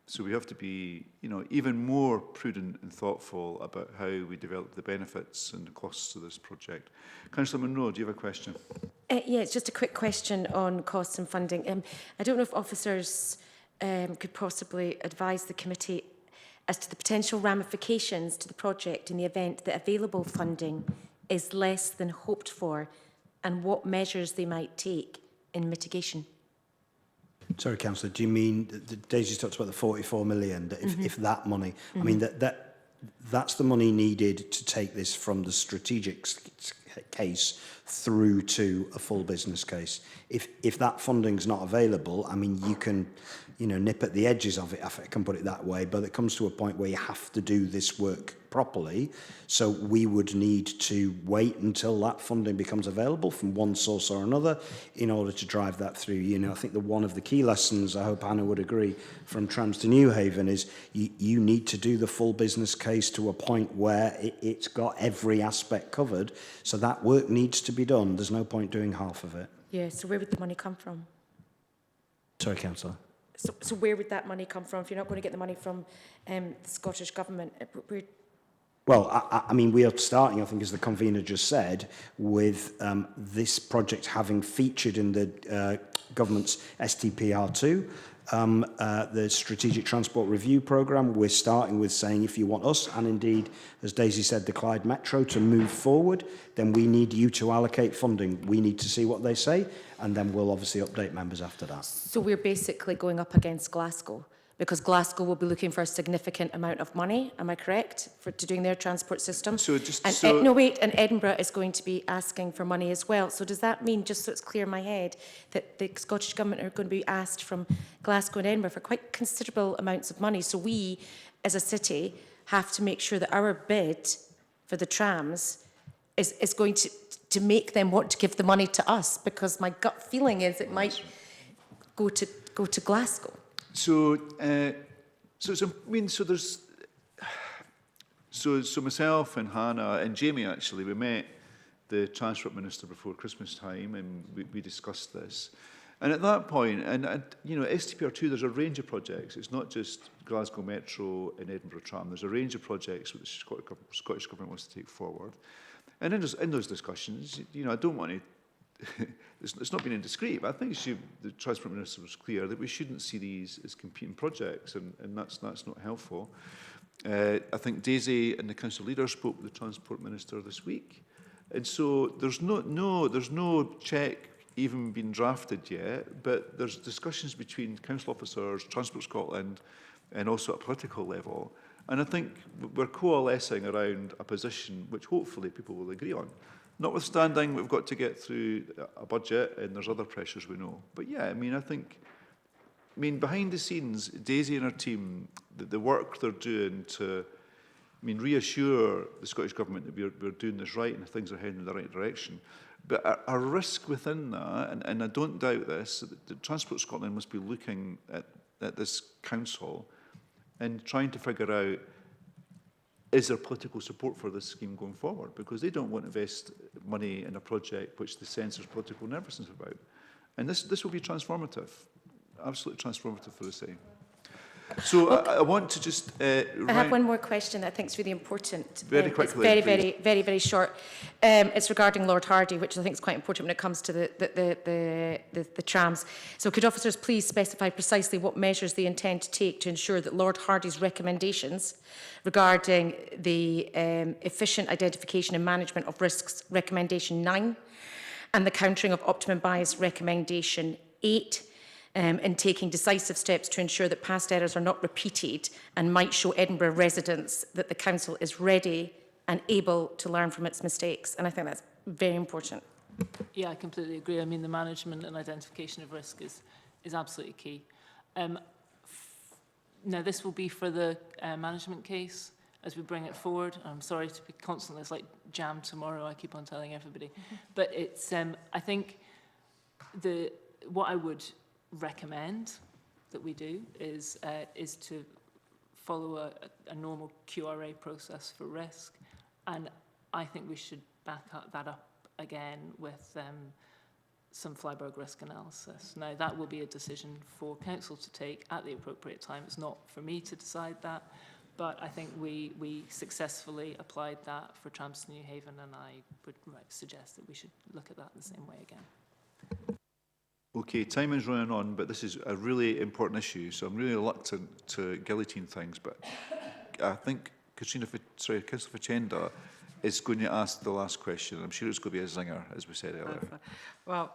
So we have to be, you know, even more prudent and thoughtful about how we develop the benefits and the costs of this project. Councillor Munro, do you have a question? Yeah, it's just a quick question on costs and funding. I don't know if officers could possibly advise the committee as to the potential ramifications to the project in the event that available funding is less than hoped for, and what measures they might take in mitigation. Sorry, Councillor, do you mean, Daisy talked about the 44 million, that if that money, I mean, that's the money needed to take this from the strategic case through to a full business case. If that funding's not available, I mean, you can, you know, nip at the edges of it, if I can put it that way, but it comes to a point where you have to do this work properly. So we would need to wait until that funding becomes available from one source or another in order to drive that through. You know, I think one of the key lessons, I hope Hannah would agree, from Trams to Newhaven is you need to do the full business case to a point where it's got every aspect covered. So that work needs to be done. There's no point doing half of it. Yeah, so where would the money come from? Sorry, Councillor. So where would that money come from if you're not going to get the money from the Scottish Government? Well, I mean, we are starting, I think, as the convener just said, with this project having featured in the government's STPR2, the Strategic Transport Review Programme. We're starting with saying if you want us, and indeed, as Daisy said, the Clyde Metro to move forward, then we need you to allocate funding. We need to see what they say, and then we'll obviously update members after that. So we're basically going up against Glasgow, because Glasgow will be looking for a significant amount of money, am I correct, to doing their transport system? So just and and Edinburgh is going to be asking for money as well. So does that mean, just so it's clear in my head, that the Scottish Government are going to be asked from Glasgow and Edinburgh for quite considerable amounts of money? So we, as a city, have to make sure that our bid for the trams is going to make them want to give the money to us, because my gut feeling is it might go to Glasgow. So myself and Hannah and Jamie, actually, we met the Transport Minister before Christmas time, and we discussed this. And at that point, and you know, STPR2, there's a range of projects. It's not just Glasgow Metro and Edinburgh Tram. There's a range of projects that the Scottish Government wants to take forward. And in those discussions, you know, I don't want to. It's not been indiscreet, but I think the Transport Minister was clear that we shouldn't see these as competing projects, and that's not helpful. I think Daisy and the council leader spoke with the Transport Minister this week, and so there's no check even been drafted yet, but there's discussions between council officers, Transport Scotland, and also at a political level. And I think we're coalescing around a position which hopefully people will agree on. Notwithstanding, we've got to get through a budget, and there's other pressures we know. But yeah, I mean, behind the scenes, Daisy and her team, the work they're doing to, reassure the Scottish Government that we're doing this right and things are heading in the right direction. But a risk within that, and I don't doubt this, that Transport Scotland must be looking at this council and trying to figure out, is there political support for this scheme going forward? Because they don't want to invest money in a project which they sense there's political nervousness about. And this will be transformative, absolutely transformative for the city. So okay. I want to just... I have one more question that I think is really important. Very quickly. It's very short. It's regarding Lord Hardy, which I think is quite important when it comes to the trams. So could officers please specify precisely what measures they intend to take to ensure that Lord Hardy's recommendations regarding the efficient identification and management of risks, recommendation 9, and the countering of optimum bias, recommendation 8, in taking decisive steps to ensure that past errors are not repeated and might show Edinburgh residents that the council is ready and able to learn from its mistakes. And I think that's very important. Yeah, I completely agree. I mean, the management and identification of risk is absolutely key. Now, this will be for the management case as we bring it forward. I'm sorry to be constantly, it's like jam tomorrow, I keep on telling everybody. But it's, I think, what I would recommend that we do is to follow a normal QRA process for risk, and I think we should back that up again with some Flyberg risk analysis. Now, that will be a decision for council to take at the appropriate time. It's not for me to decide that, but I think we successfully applied that for trams to New Haven, and I would suggest that we should look at that the same way again. Okay, time is running on, but this is a really important issue, so I'm really reluctant to guillotine things, but I think Councillor Ficenda is going to ask the last question. I'm sure it's going to be a zinger, as we said earlier. Well,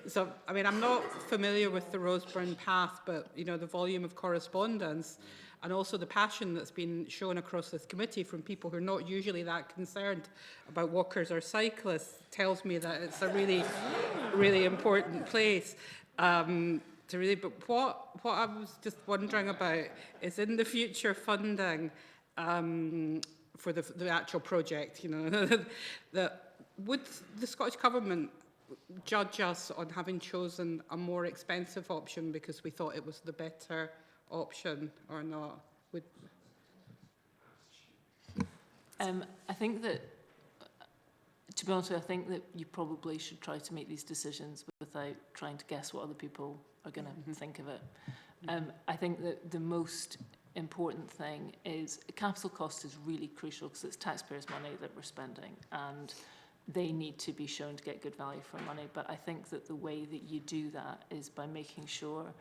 so, I mean, I'm not familiar with the Roseburn path, but, you know, the volume of correspondence and also the passion that's been shown across this committee from people who are not usually that concerned about walkers or cyclists tells me that it's a really, really important place. To really, but what I was just wondering about is in the future funding for the actual project, you know, would the Scottish Government judge us on having chosen a more expensive option because we thought it was the better option or not? I think that, to be honest with you, I think that you probably should try to make these decisions without trying to guess what other people are going to think of it. I think that the most important thing is capital cost is really crucial because it's taxpayers' money that we're spending, and they need to be shown to get good value for money. But I think that the way that you do that is by making sure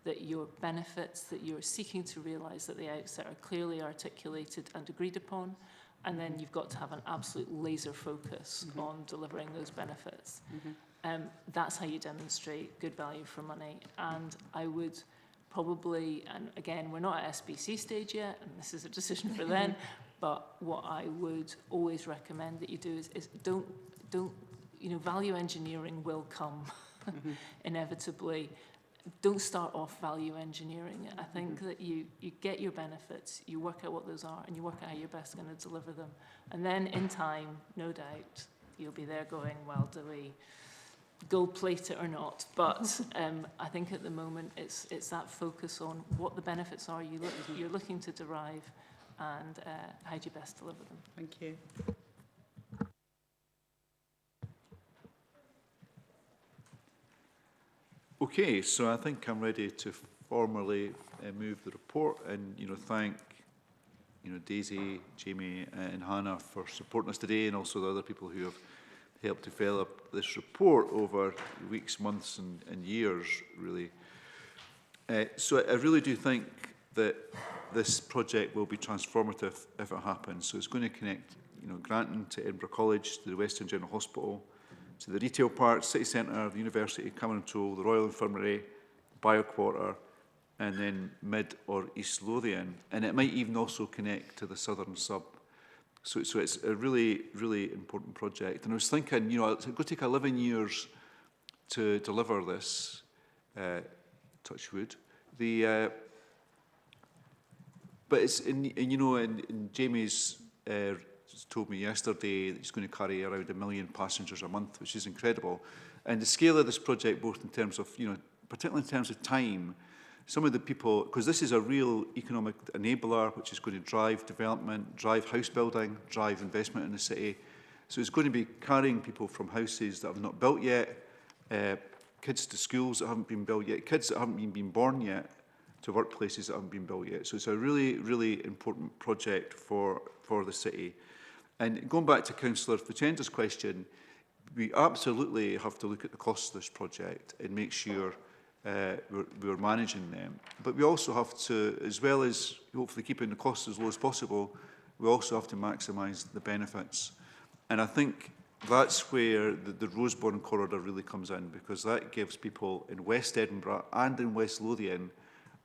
that your benefits that you're seeking to realise at the outset are clearly articulated and agreed upon, and then you've got to have an absolute laser focus on delivering those benefits. That's how you demonstrate good value for money. And I would probably, and again, we're not at SBC stage yet, and this is a decision for then, but what I would always recommend that you do is don't, you know, value engineering will come inevitably. Don't start off value engineering. I think that you get your benefits, you work out what those are, and you work out how you're best going to deliver them. And then in time, no doubt, you'll be there going, well, do we gold plate it or not? But I think at the moment, it's that focus on what the benefits are you're looking to derive, and how do you best deliver them. Thank you. Okay, so I think I'm ready to formally move the report and, you know, thank, you know, Daisy, Jamie and Hannah for supporting us today, and also the other people who have helped develop this report over weeks, months and years, really. So I really do think that this project will be transformative if it happens. So it's going to connect, you know, Granton to Edinburgh College, to the Western General Hospital, to the retail park, city centre, the university, Cameron Toll, the Royal Infirmary, Bioquarter, and then Mid or East Lothian. And it might even also connect to the southern sub. So it's a really, really important project. And I was thinking, you know, it's going to take 11 years to deliver this, touch wood. But it's, you know, in Jamie's told me yesterday that he's going to carry around 1 million passengers a month, which is incredible. And the scale of this project, both in terms of, you know, particularly in terms of time, some of the people, because this is a real economic enabler, which is going to drive development, drive house building, drive investment in the city. So it's going to be carrying people from houses that have not built yet, kids to schools that haven't been built yet, kids that haven't been born yet, to workplaces that haven't been built yet. So it's a really, really important project for the city. And going back to Councillor Ficenda's question, we absolutely have to look at the costs of this project and make sure we're managing them. But we also have to, as well as hopefully keeping the costs as low as possible, we also have to maximise the benefits. And I think that's where the Roseburn corridor really comes in, because that gives people in West Edinburgh and in West Lothian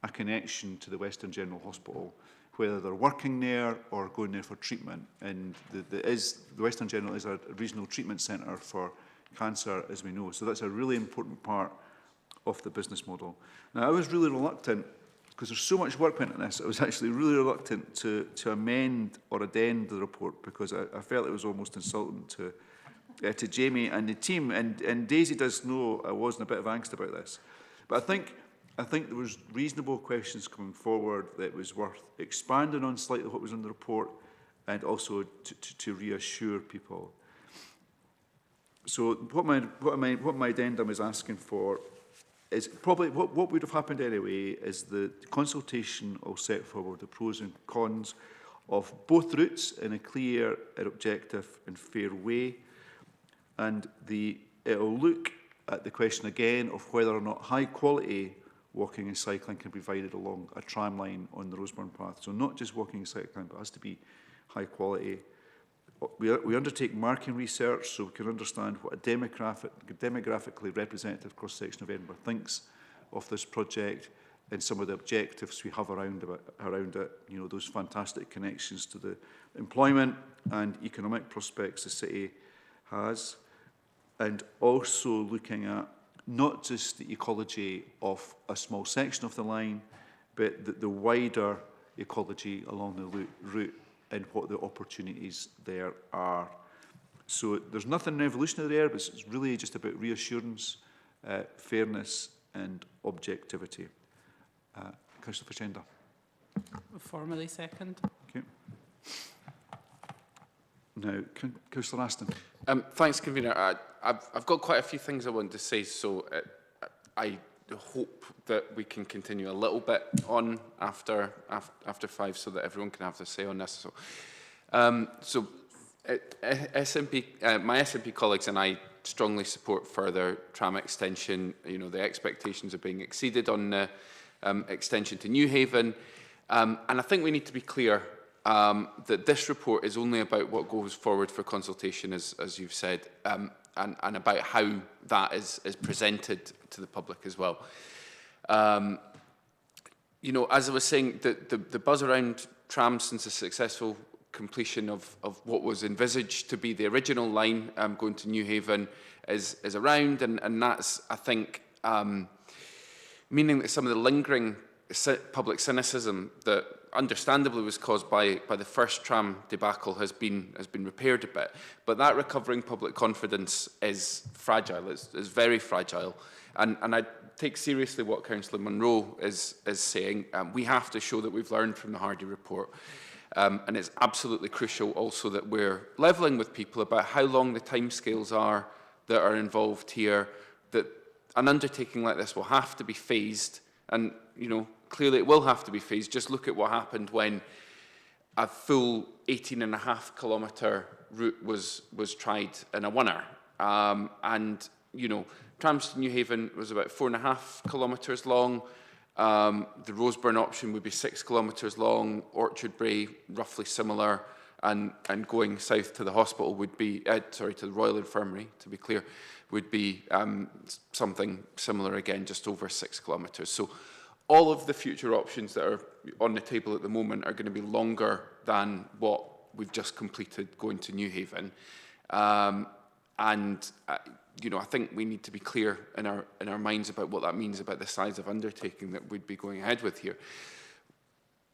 a connection to the Western General Hospital, whether they're working there or going there for treatment. And the Western General is a regional treatment centre for cancer, as we know. So that's a really important part of the business model. Now, I was really reluctant, because there's so much work went into this, I was actually really reluctant to amend or addend the report, because I felt it was almost insulting to Jamie and the team. And Daisy does know I was in a bit of angst about this. But I think there was reasonable questions coming forward that was worth expanding on slightly what was in the report, and also to reassure people. So what my addendum is asking for is probably what would have happened anyway, is the consultation will set forward the pros and cons of both routes in a clear and objective and fair way. And it will look at the question again of whether or not high quality walking and cycling can be provided along a tram line on the Roseburn path. So not just walking and cycling, but it has to be high quality. We undertake marking research so we can understand what a demographically representative cross-section of Edinburgh thinks of this project, and some of the objectives we have around it, you know, those fantastic connections to the employment and economic prospects the city has, and also looking at not just the ecology of a small section of the line, but the wider ecology along the route and what the opportunities there are. So there's nothing revolutionary there, but it's really just about reassurance, fairness and objectivity. Councillor Fashenda. Formally second. Okay. Now, Councillor Aston. Thanks, Convener. I've got quite a few things I want to say, so I hope that we can continue a little bit on after 5, so that everyone can have their say on this. So, my SNP colleagues and I strongly support further tram extension. You know, the expectations are being exceeded on the extension to Newhaven, and I think we need to be clear that this report is only about what goes forward for consultation, as you've said, and about how that is presented to the public as well. You know, as I was saying, the buzz around trams since the successful completion of what was envisaged to be the original line going to Newhaven is around, and that's, I think, meaning that some of the lingering public cynicism that understandably was caused by the first tram debacle has been repaired a bit. But that recovering public confidence is fragile. It's very fragile. And I take seriously what Councillor Munro is saying. We have to show that we've learned from the Hardy report. And it's absolutely crucial also that we're levelling with people about how long the timescales are that are involved here, that an undertaking like this will have to be phased. And, you know, clearly it will have to be phased. Just look at what happened when a full 18.5-kilometre route was tried in a winner. And, you know, trams to Newhaven was about 4.5 kilometres long. The Roseburn option would be 6 kilometres long. Orchard Brae, roughly similar. And going south to the hospital would be, to the Royal Infirmary, to be clear, would be something similar again, just over 6 kilometres. So all of the future options that are on the table at the moment are going to be longer than what we've just completed going to Newhaven. You know, I think we need to be clear in our minds about what that means about the size of undertaking that we'd be going ahead with here.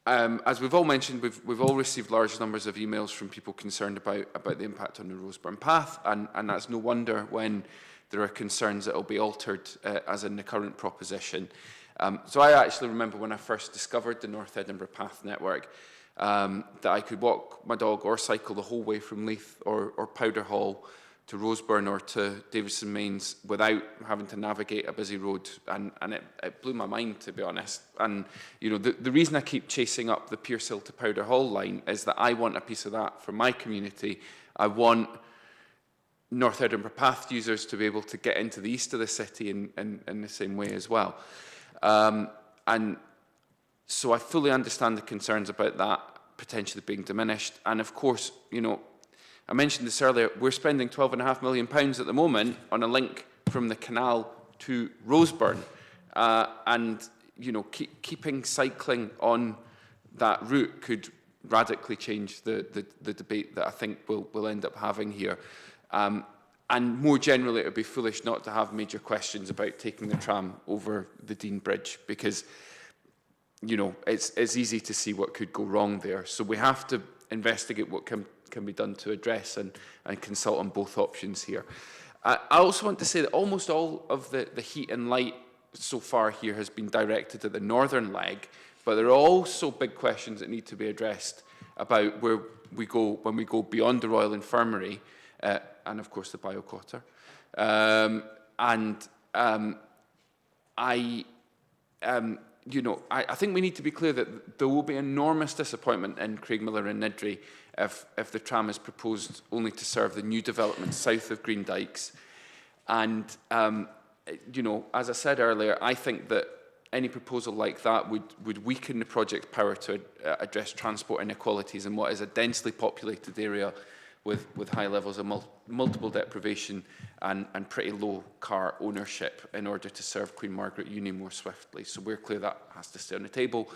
As we've all mentioned, we've all received large numbers of emails from people concerned about the impact on the Roseburn path, and that's no wonder when there are concerns that it will be altered, as in the current proposition. So I actually remember when I first discovered the North Edinburgh Path Network, that I could walk my dog or cycle the whole way from Leith or Powder Hall to Roseburn or to Davison Mains without having to navigate a busy road, and it blew my mind, to be honest. And you know, the reason I keep chasing up the Pearsill to Powder Hall line is that I want a piece of that for my community. I want North Edinburgh Path users to be able to get into the east of the city in the same way as well. And so I fully understand the concerns about that potentially being diminished. And of course, you know, I mentioned this earlier, we're spending £12.5 million at the moment on a link from the canal to Roseburn. And, you know, keeping cycling on that route could radically change the debate that I think we'll end up having here. And more generally, it would be foolish not to have major questions about taking the tram over the Dean Bridge, because you know, it's easy to see what could go wrong there. So we have to investigate what can be done to address and consult on both options here. I also want to say that almost all of the heat and light so far here has been directed at the northern leg, but there are also big questions that need to be addressed about where we go when we go beyond the Royal Infirmary and, of course, the Bioquater. You know, I think we need to be clear that there will be enormous disappointment in Craigmillar and Niddrie if the tram is proposed only to serve the new development south of Green Dykes. And, you know, as I said earlier, I think that any proposal like that would weaken the project's power to address transport inequalities in what is a densely populated area with high levels of multiple deprivation and pretty low car ownership in order to serve Queen Margaret Uni more swiftly. So we're clear that has to stay on the table.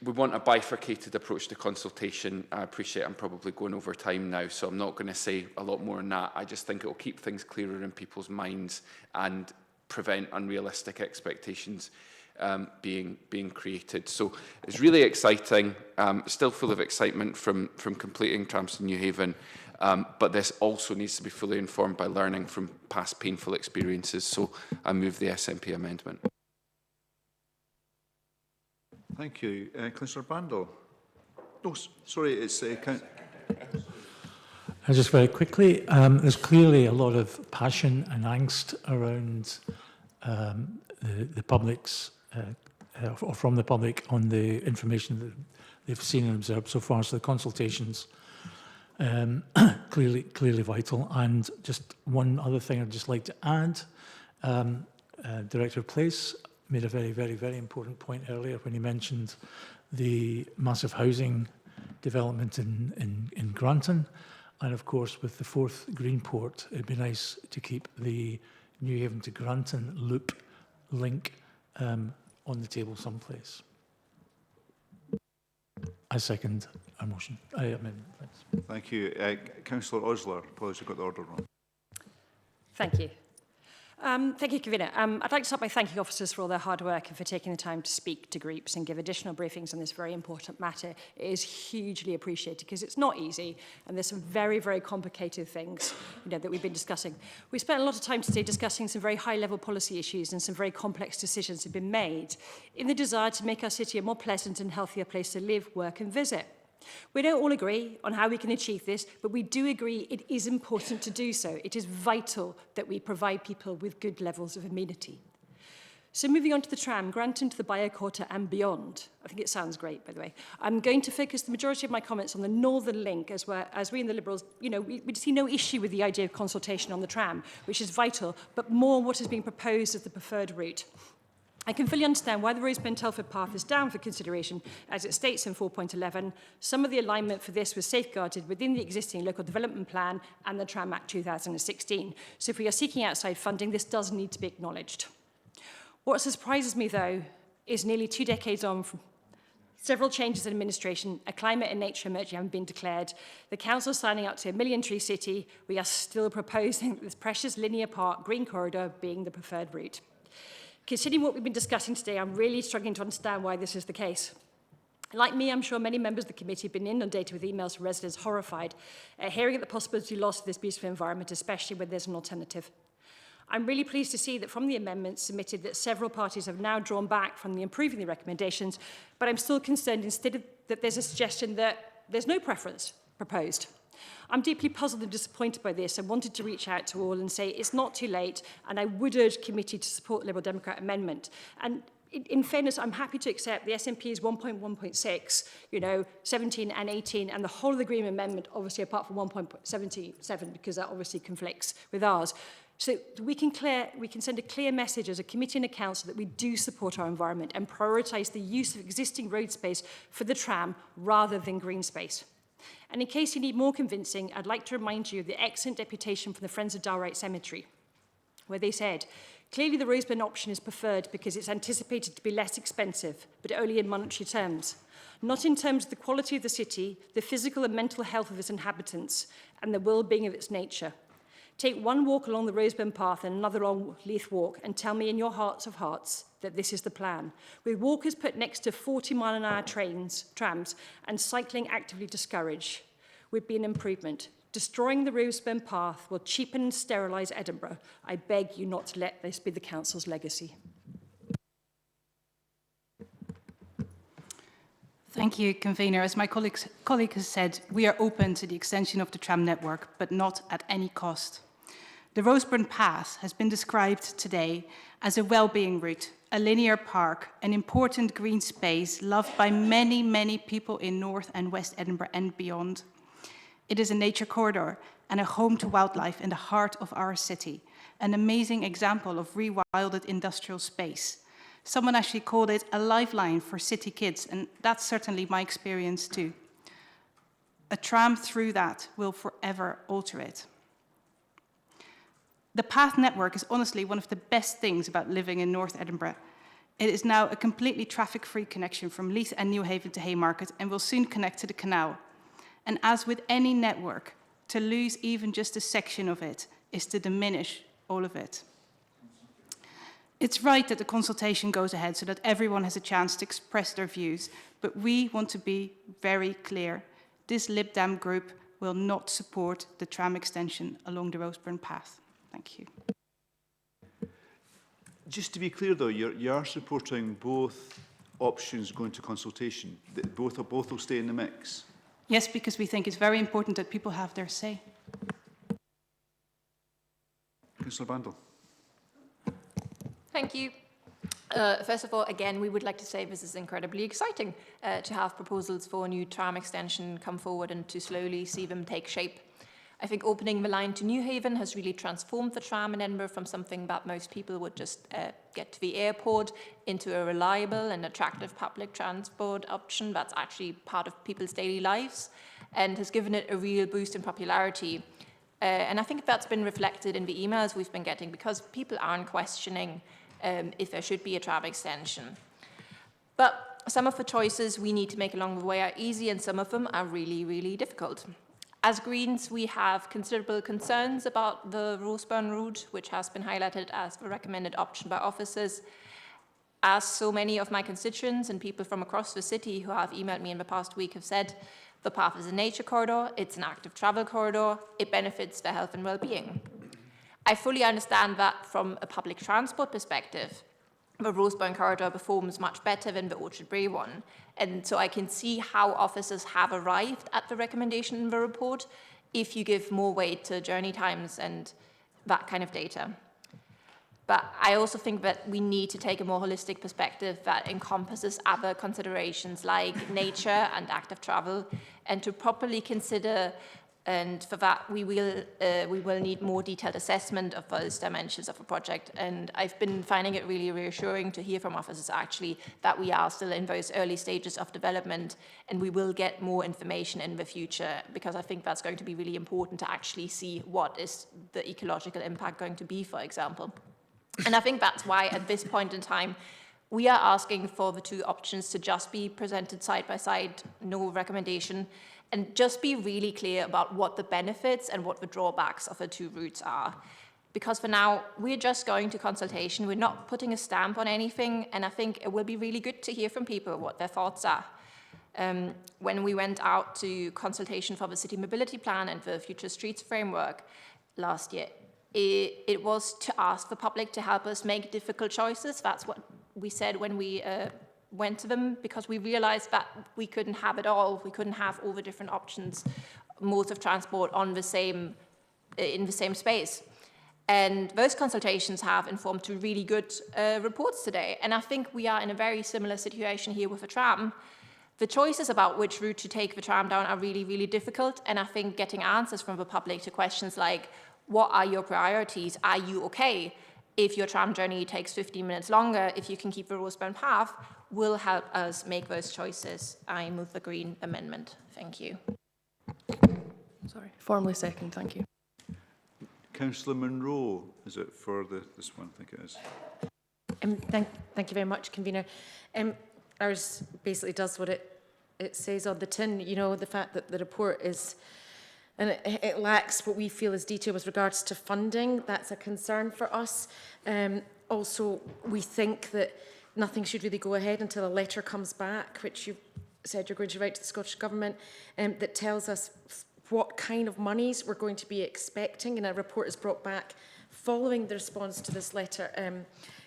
We want a bifurcated approach to consultation. I appreciate I'm probably going over time now, so I'm not going to say a lot more on that. I just think it will keep things clearer in people's minds and prevent unrealistic expectations being created. So it's really exciting, still full of excitement from completing trams to Newhaven, but this also needs to be fully informed by learning from past painful experiences. So I move the SNP amendment. Thank you. Councillor Bandel. No, sorry, it's Just very quickly, there's clearly a lot of passion and angst around the public's or from the public on the information that they've seen and observed so far. So the consultations clearly vital. And just one other thing I'd just like to add, Director Place made a very important point earlier when he mentioned the massive housing development in Granton. And of course, with the fourth Greenport, it'd be nice to keep the Newhaven to Granton loop link on the table someplace. I second a motion. Amendment. Thank you. Councillor Osler, apologies, I got the order wrong. Thank you. Thank you, Convener. I'd like to start by thanking officers for all their hard work and for taking the time to speak to groups and give additional briefings on this very important matter. It is hugely appreciated because it's not easy and there's some very complicated things that we've been discussing. We spent a lot of time today discussing some very high-level policy issues and some very complex decisions have been made in the desire to make our city a more pleasant and healthier place to live, work and visit. We don't all agree on how we can achieve this, but we do agree it is important to do so. It is vital that we provide people with good levels of amenity. So moving on to the tram, Granton to the Bioquater and beyond. I think it sounds great, by the way. I'm going to focus the majority of my comments on the northern link as we in the Liberals, we see no issue with the idea of consultation on the tram, which is vital, but more what is being proposed as the preferred route. I can fully understand why the Roseburn-Telford path is down for consideration, as it states in 4.11. Some of the alignment for this was safeguarded within the existing local development plan and the Tram Act 2016. So if we are seeking outside funding, this does need to be acknowledged. What surprises me, though, is nearly 2 decades on from several changes in administration, a climate and nature emergency having been declared, the council signing up to a million-tree city, we are still proposing this precious linear park green corridor being the preferred route. Considering what we've been discussing today, I'm really struggling to understand why this is the case. Like me, I'm sure many members of the committee have been inundated with emails from residents horrified at hearing of the possibility loss of this beautiful environment, especially when there's an alternative. I'm really pleased to see that from the amendments submitted that several parties have now drawn back from the improving the recommendations, but I'm still concerned instead that there's a suggestion that there's no preference proposed. I'm deeply puzzled and disappointed by this and wanted to reach out to all and say it's not too late, and I would urge committee to support the Liberal Democrat amendment. And in fairness, I'm happy to accept the SNP's 1.1.6, 17 and 18, and the whole of the Green Amendment, obviously apart from 1.77, because that obviously conflicts with ours. So we can send a clear message as a committee and a council that we do support our environment and prioritise the use of existing road space for the tram rather than green space. And in case you need more convincing, I'd like to remind you of the excellent deputation from the Friends of Dalright Cemetery, where they said, clearly the Roseburn option is preferred because it's anticipated to be less expensive, but only in monetary terms, not in terms of the quality of the city, the physical and mental health of its inhabitants, and the well-being of its nature. Take one walk along the Roseburn Path and another along Leith Walk and tell me in your hearts of hearts that this is the plan. With walkers put next to 40-mile-an-hour trams, and cycling actively discouraged, would be an improvement. Destroying the Roseburn Path will cheapen and sterilise Edinburgh. I beg you not to let this be the Council's legacy. Thank you, Convener. As my colleague has said, we are open to the extension of the tram network, but not at any cost. The Roseburn Path has been described today as a well-being route, a linear park, an important green space loved by many, many people in North and West Edinburgh and beyond. It is a nature corridor and a home to wildlife in the heart of our city, an amazing example of rewilded industrial space. Someone actually called it a lifeline for city kids, and that's certainly my experience too. A tram through that will forever alter it. The path network is honestly one of the best things about living in North Edinburgh. It is now a completely traffic-free connection from Leith and Newhaven to Haymarket and will soon connect to the canal. And as with any network, to lose even just a section of it is to diminish all of it. It's right that the consultation goes ahead so that everyone has a chance to express their views, but we want to be very clear. This Lib Dem group will not support the tram extension along the Roseburn Path. Thank you. Just to be clear, though, you are supporting both options going to consultation. That both will stay in the mix. Yes, because we think it's very important that people have their say. Councillor Bandel. Thank you. First of all, again, we would like to say this is incredibly exciting to have proposals for a new tram extension come forward and to slowly see them take shape. I think opening the line to Newhaven has really transformed the tram in Edinburgh from something that most people would just get to the airport into a reliable and attractive public transport option that's actually part of people's daily lives and has given it a real boost in popularity. And I think that's been reflected in the emails we've been getting because people aren't questioning if there should be a tram extension. But some of the choices we need to make along the way are easy and some of them are really, really difficult. As Greens, we have considerable concerns about the Roseburn route, which has been highlighted as the recommended option by officers. As so many of my constituents and people from across the city who have emailed me in the past week have said, the path is a nature corridor, it's an active travel corridor, it benefits their health and well-being. I fully understand that from a public transport perspective, the Roseburn corridor performs much better than the Orchard Brae one. And so I can see how officers have arrived at the recommendation in the report if you give more weight to journey times and that kind of data. But I also think that we need to take a more holistic perspective that encompasses other considerations like nature and active travel, and to properly consider, and for that we will need more detailed assessment of those dimensions of a project. And I've been finding it really reassuring to hear from officers actually that we are still in those early stages of development, and we will get more information in the future, because I think that's going to be really important to actually see what is the ecological impact going to be, for example. And I think that's why at this point in time, we are asking for the two options to just be presented side by side, no recommendation, and just be really clear about what the benefits and what the drawbacks of the two routes are. Because for now, we're just going to consultation, we're not putting a stamp on anything, and I think it will be really good to hear from people what their thoughts are. When we went out to consultation for the City Mobility Plan and the Future Streets Framework last year, it was to ask the public to help us make difficult choices. That's what we said when we went to them, because we realized that we couldn't have it all. We couldn't have all the different options, modes of transport on the same, in the same space. And those consultations have informed two really good reports today. And I think we are in a very similar situation here with the tram. The choices about which route to take the tram down are really, really difficult. And I think getting answers from the public to questions like, what are your priorities? Are you okay if your tram journey takes 15 minutes longer, if you can keep the Roseburn path, will help us make those choices. I move the Green amendment. Thank you. Sorry, formally second, thank you. Councillor Munro, is it for this one? I think it is. Thank you very much, Convener. Ours basically does what it says on the tin. You know, the fact that the report is and it lacks what we feel is detail with regards to funding. That's a concern for us. Also, we think that nothing should really go ahead until a letter comes back, which you said you're going to write to the Scottish Government, that tells us what kind of monies we're going to be expecting, and a report is brought back following the response to this letter,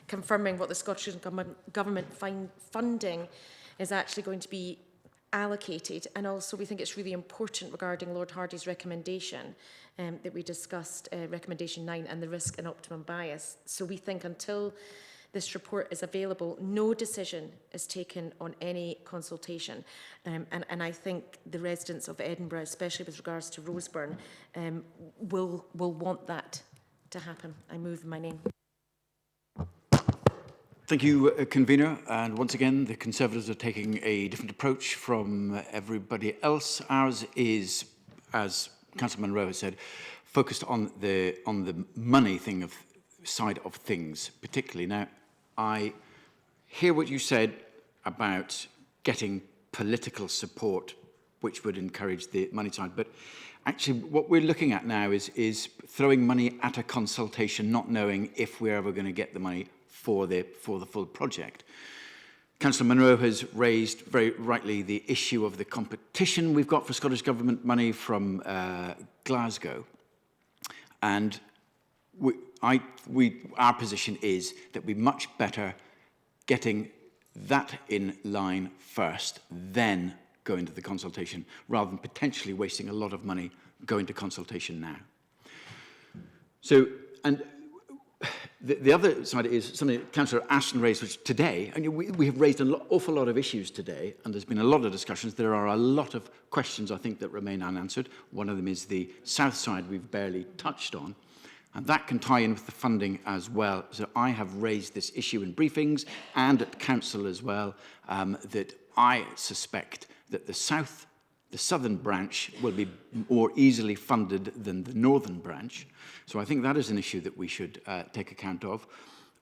confirming what the Scottish Government funding is actually going to be allocated. And also we think it's really important regarding Lord Hardy's recommendation that we discussed, recommendation 9, and the risk and optimum bias. So we think until this report is available, no decision is taken on any consultation. And I think the residents of Edinburgh, especially with regards to Roseburn, will want that to happen. I move in my name. Thank you, Convener. And once again, the Conservatives are taking a different approach from everybody else. Ours is, as Councillor Munro has said, focused on the money side of things, particularly. Now, I hear what you said about getting political support, which would encourage the money side, but actually what we're looking at now is throwing money at a consultation, not knowing if we're ever going to get the money for the full project. Councillor Munro has raised very rightly the issue of the competition we've got for Scottish Government money from Glasgow, and our position is that we're much better getting that in line first, then go into the consultation, rather than potentially wasting a lot of money going to consultation now. So, and the other side is something that Councillor Ashton raised, which today, and we have raised an awful lot of issues today, and there's been a lot of discussions. There are a lot of questions, I think, that remain unanswered. One of them is the south side we've barely touched on, and that can tie in with the funding as well. So I have raised this issue in briefings and at council as well, that I suspect that the southern branch will be more easily funded than the northern branch. So I think that is an issue that we should take account of.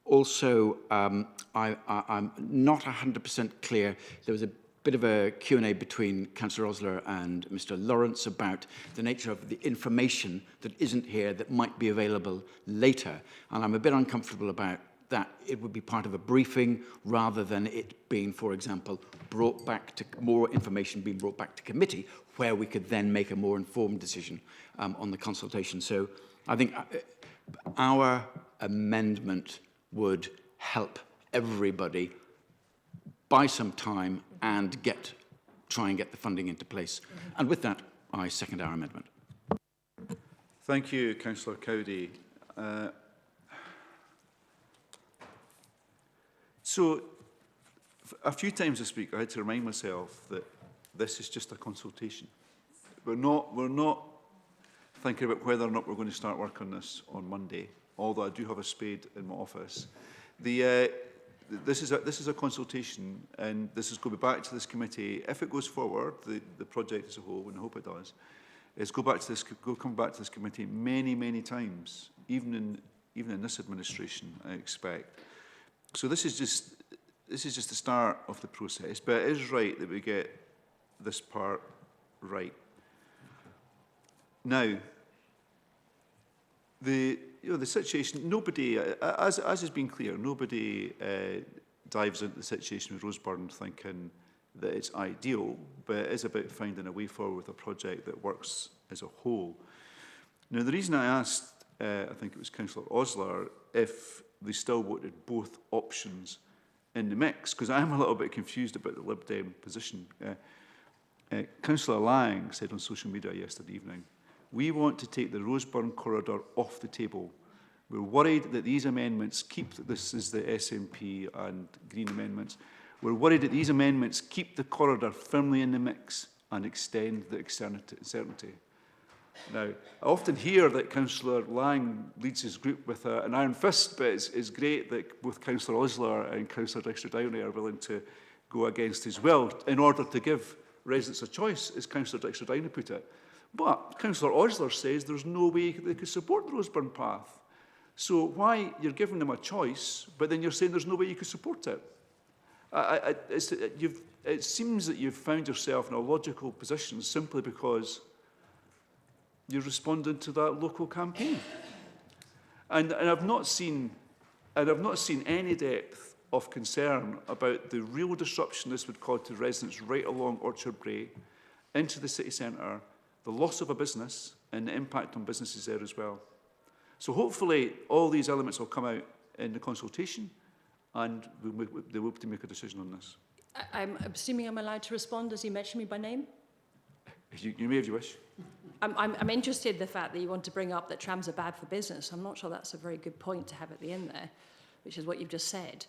Also, I'm not 100% clear. There was a bit of a Q&A between Councillor Osler and Mr. Lawrence about the nature of the information that isn't here that might be available later. And I'm a bit uncomfortable about that. It would be part of a briefing rather than it being, for example, brought back to more information being brought back to committee, where we could then make a more informed decision on the consultation. So I think our amendment would help everybody buy some time and try and get the funding into place. And with that, I second our amendment. Thank you, Councillor Cowdery. So, a few times this week, I had to remind myself that this is just a consultation. We're not thinking about whether or not we're going to start work on this on Monday, although I do have a spade in my office. This is a consultation, and this is going to be back to this committee. If it goes forward, the project as a whole, and I hope it does, is come back to this committee many times, even in this administration, I expect. So this is just the start of the process, but it is right that we get this part right. Now, the situation, nobody, as has been clear, nobody dives into the situation with Roseburn thinking that it's ideal, but it is about finding a way forward with a project that works as a whole. Now, the reason I asked, I think it was Councillor Osler, if they still wanted both options in the mix, because I am a little bit confused about the Lib Dem position. Councillor Lang said on social media yesterday evening, we want to take the Roseburn corridor off the table. We're worried that these amendments this is the SNP and Green amendments, we're worried that these amendments keep the corridor firmly in the mix and extend the uncertainty. Now, I often hear that Councillor Lang leads his group with an iron fist, but it's great that both Councillor Osler and Councillor Dexter-Downey are willing to go against his will in order to give residents a choice, as Councillor Dexter-Downey put it. But Councillor Osler says there's no way they could support the Roseburn path. So why you're giving them a choice, but then you're saying there's no way you could support it? It seems that you've found yourself in a logical position simply because you're responding to that local campaign. And I've not seen any depth of concern about the real disruption this would cause to residents right along Orchard Brae, into the city centre, the loss of a business and the impact on businesses there as well. So hopefully all these elements will come out in the consultation and they will be to make a decision on this. I'm assuming I'm allowed to respond as you mentioned me by name? You may if you wish. I'm interested in the fact that you want to bring up that trams are bad for business. I'm not sure that's a very good point to have at the end there, which is what you've just said.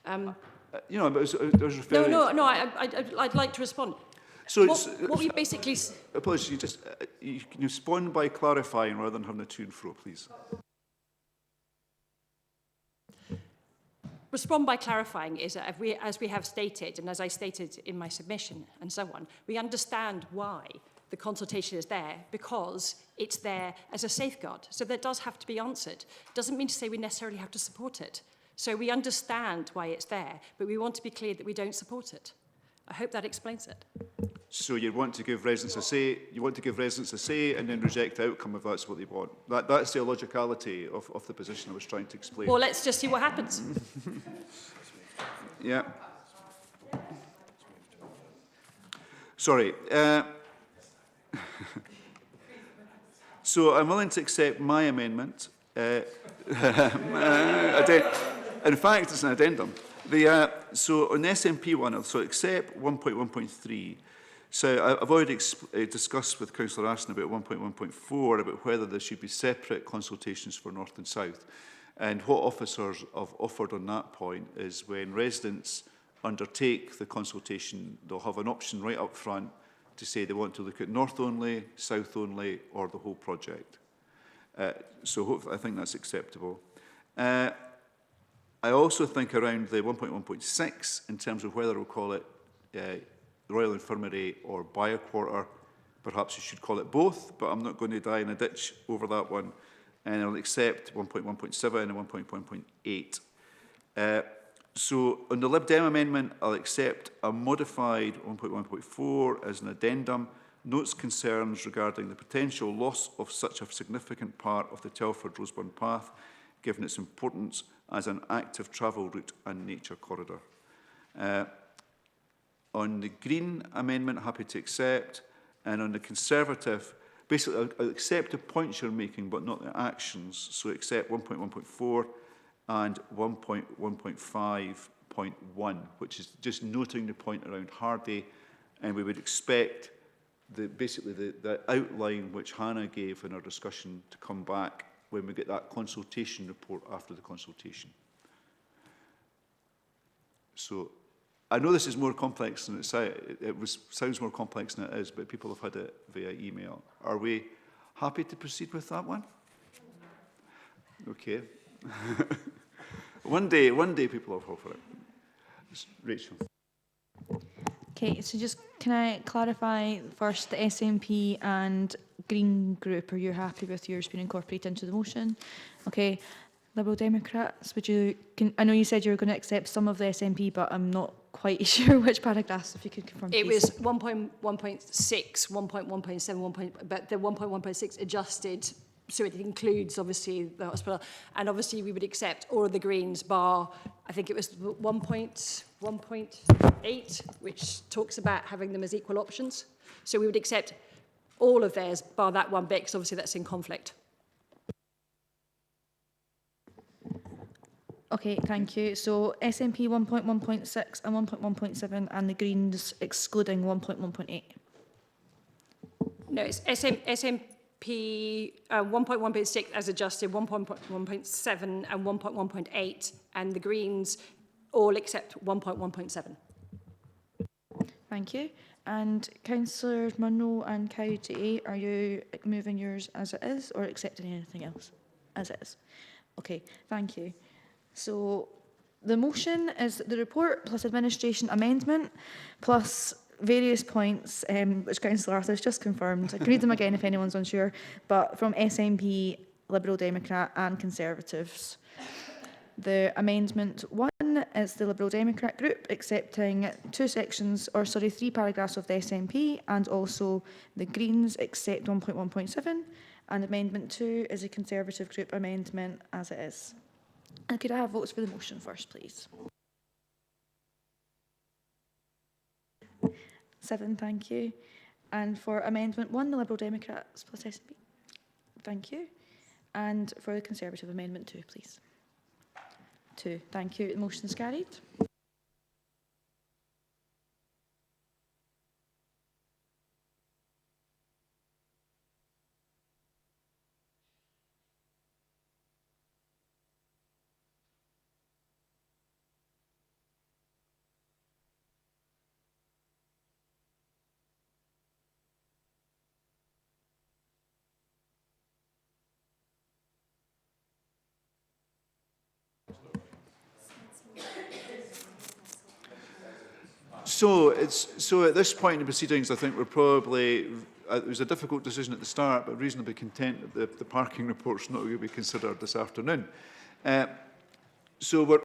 You know, but I was referring... No, I'd like to respond. So what we basically... Apologies, you just you can respond by clarifying rather than having a to and fro, please. Respond by clarifying is that as we have stated, and as I stated in my submission and so on, we understand why the consultation is there, because it's there as a safeguard. So that does have to be answered. It doesn't mean to say we necessarily have to support it. So we understand why it's there, but we want to be clear that we don't support it. I hope that explains it. So you want to give residents a say, and then reject the outcome if that's what they want. That's the illogicality of the position I was trying to explain. Well, let's just see what happens. Yeah. Sorry. So I'm willing to accept my amendment. In fact, it's an addendum. So on the SNP one, so accept 1.1.3. So I've already discussed with Councillor Ashton about 1.1.4, about whether there should be separate consultations for North and South. And what officers have offered on that point is when residents undertake the consultation, they'll have an option right up front to say they want to look at North only, South only, or the whole project. So hopefully, I think that's acceptable. I also think around the 1.1.6, in terms of whether we'll call it Royal Infirmary or Bioquarter, perhaps you should call it both, but I'm not going to die in a ditch over that one. And I'll accept 1.1.7 and 1.1.8. So on the Lib Dem amendment, I'll accept a modified 1.1.4 as an addendum, notes concerns regarding the potential loss of such a significant part of the Telford-Roseburn path, given its importance as an active travel route and nature corridor. On the Green amendment, happy to accept. And on the Conservative, basically, I'll accept the points you're making, but not the actions. So accept 1.1.4 and 1.1.5.1, which is just noting the point around Hardy. And we would expect basically the outline which Hannah gave in our discussion to come back when we get that consultation report after the consultation. So I know this is more complex than sounds more complex than it is, but people have had it via email. Are we happy to proceed with that one? Okay. one day people will fall for it. Rachel. Okay, so just can I clarify first the SNP and Green Group, are you happy with yours being incorporated into the motion? Okay, Liberal Democrats, I know you said you were going to accept some of the SNP, but I'm not quite sure which paragraphs, if you could confirm, It please. was 1.1.6, 1.1.7, but the 1.1.6 adjusted, so it includes obviously the hospital, and obviously we would accept all of the Greens bar, I think it was 1.8, which talks about having them as equal options. So we would accept all of theirs, bar that one bit, because obviously that's in conflict. Okay, thank you. So SNP 1.1.6 and 1.1.7 and the Greens excluding 1.1.8. No, it's SNP 1.1.6 as adjusted, 1.1.7 and 1.1.8, and the Greens all except 1.1.7. Thank you. And Councillors Munro and Cowdy, are you moving yours as it is or accepting anything else as it is? Okay, thank you. So the motion is the report plus administration amendment plus various points, which Councillor Arthur has just confirmed. I can read them again if anyone's unsure, but from SNP, Liberal Democrat and Conservatives. The amendment 1 is the Liberal Democrat group accepting 3 paragraphs of the SNP, and also the Greens accept 1.1.7, and amendment 2 is a Conservative group amendment as it is. And could I have votes for the motion first, please? 7, thank you. And for amendment 1, the Liberal Democrats plus SNP. Thank you. And for the Conservative amendment 2, please. 2, thank you. The motion is carried. So at this point in the proceedings, I think we're probably, it was a difficult decision at the start, but reasonably content that the parking report's not going to be considered this afternoon. So we're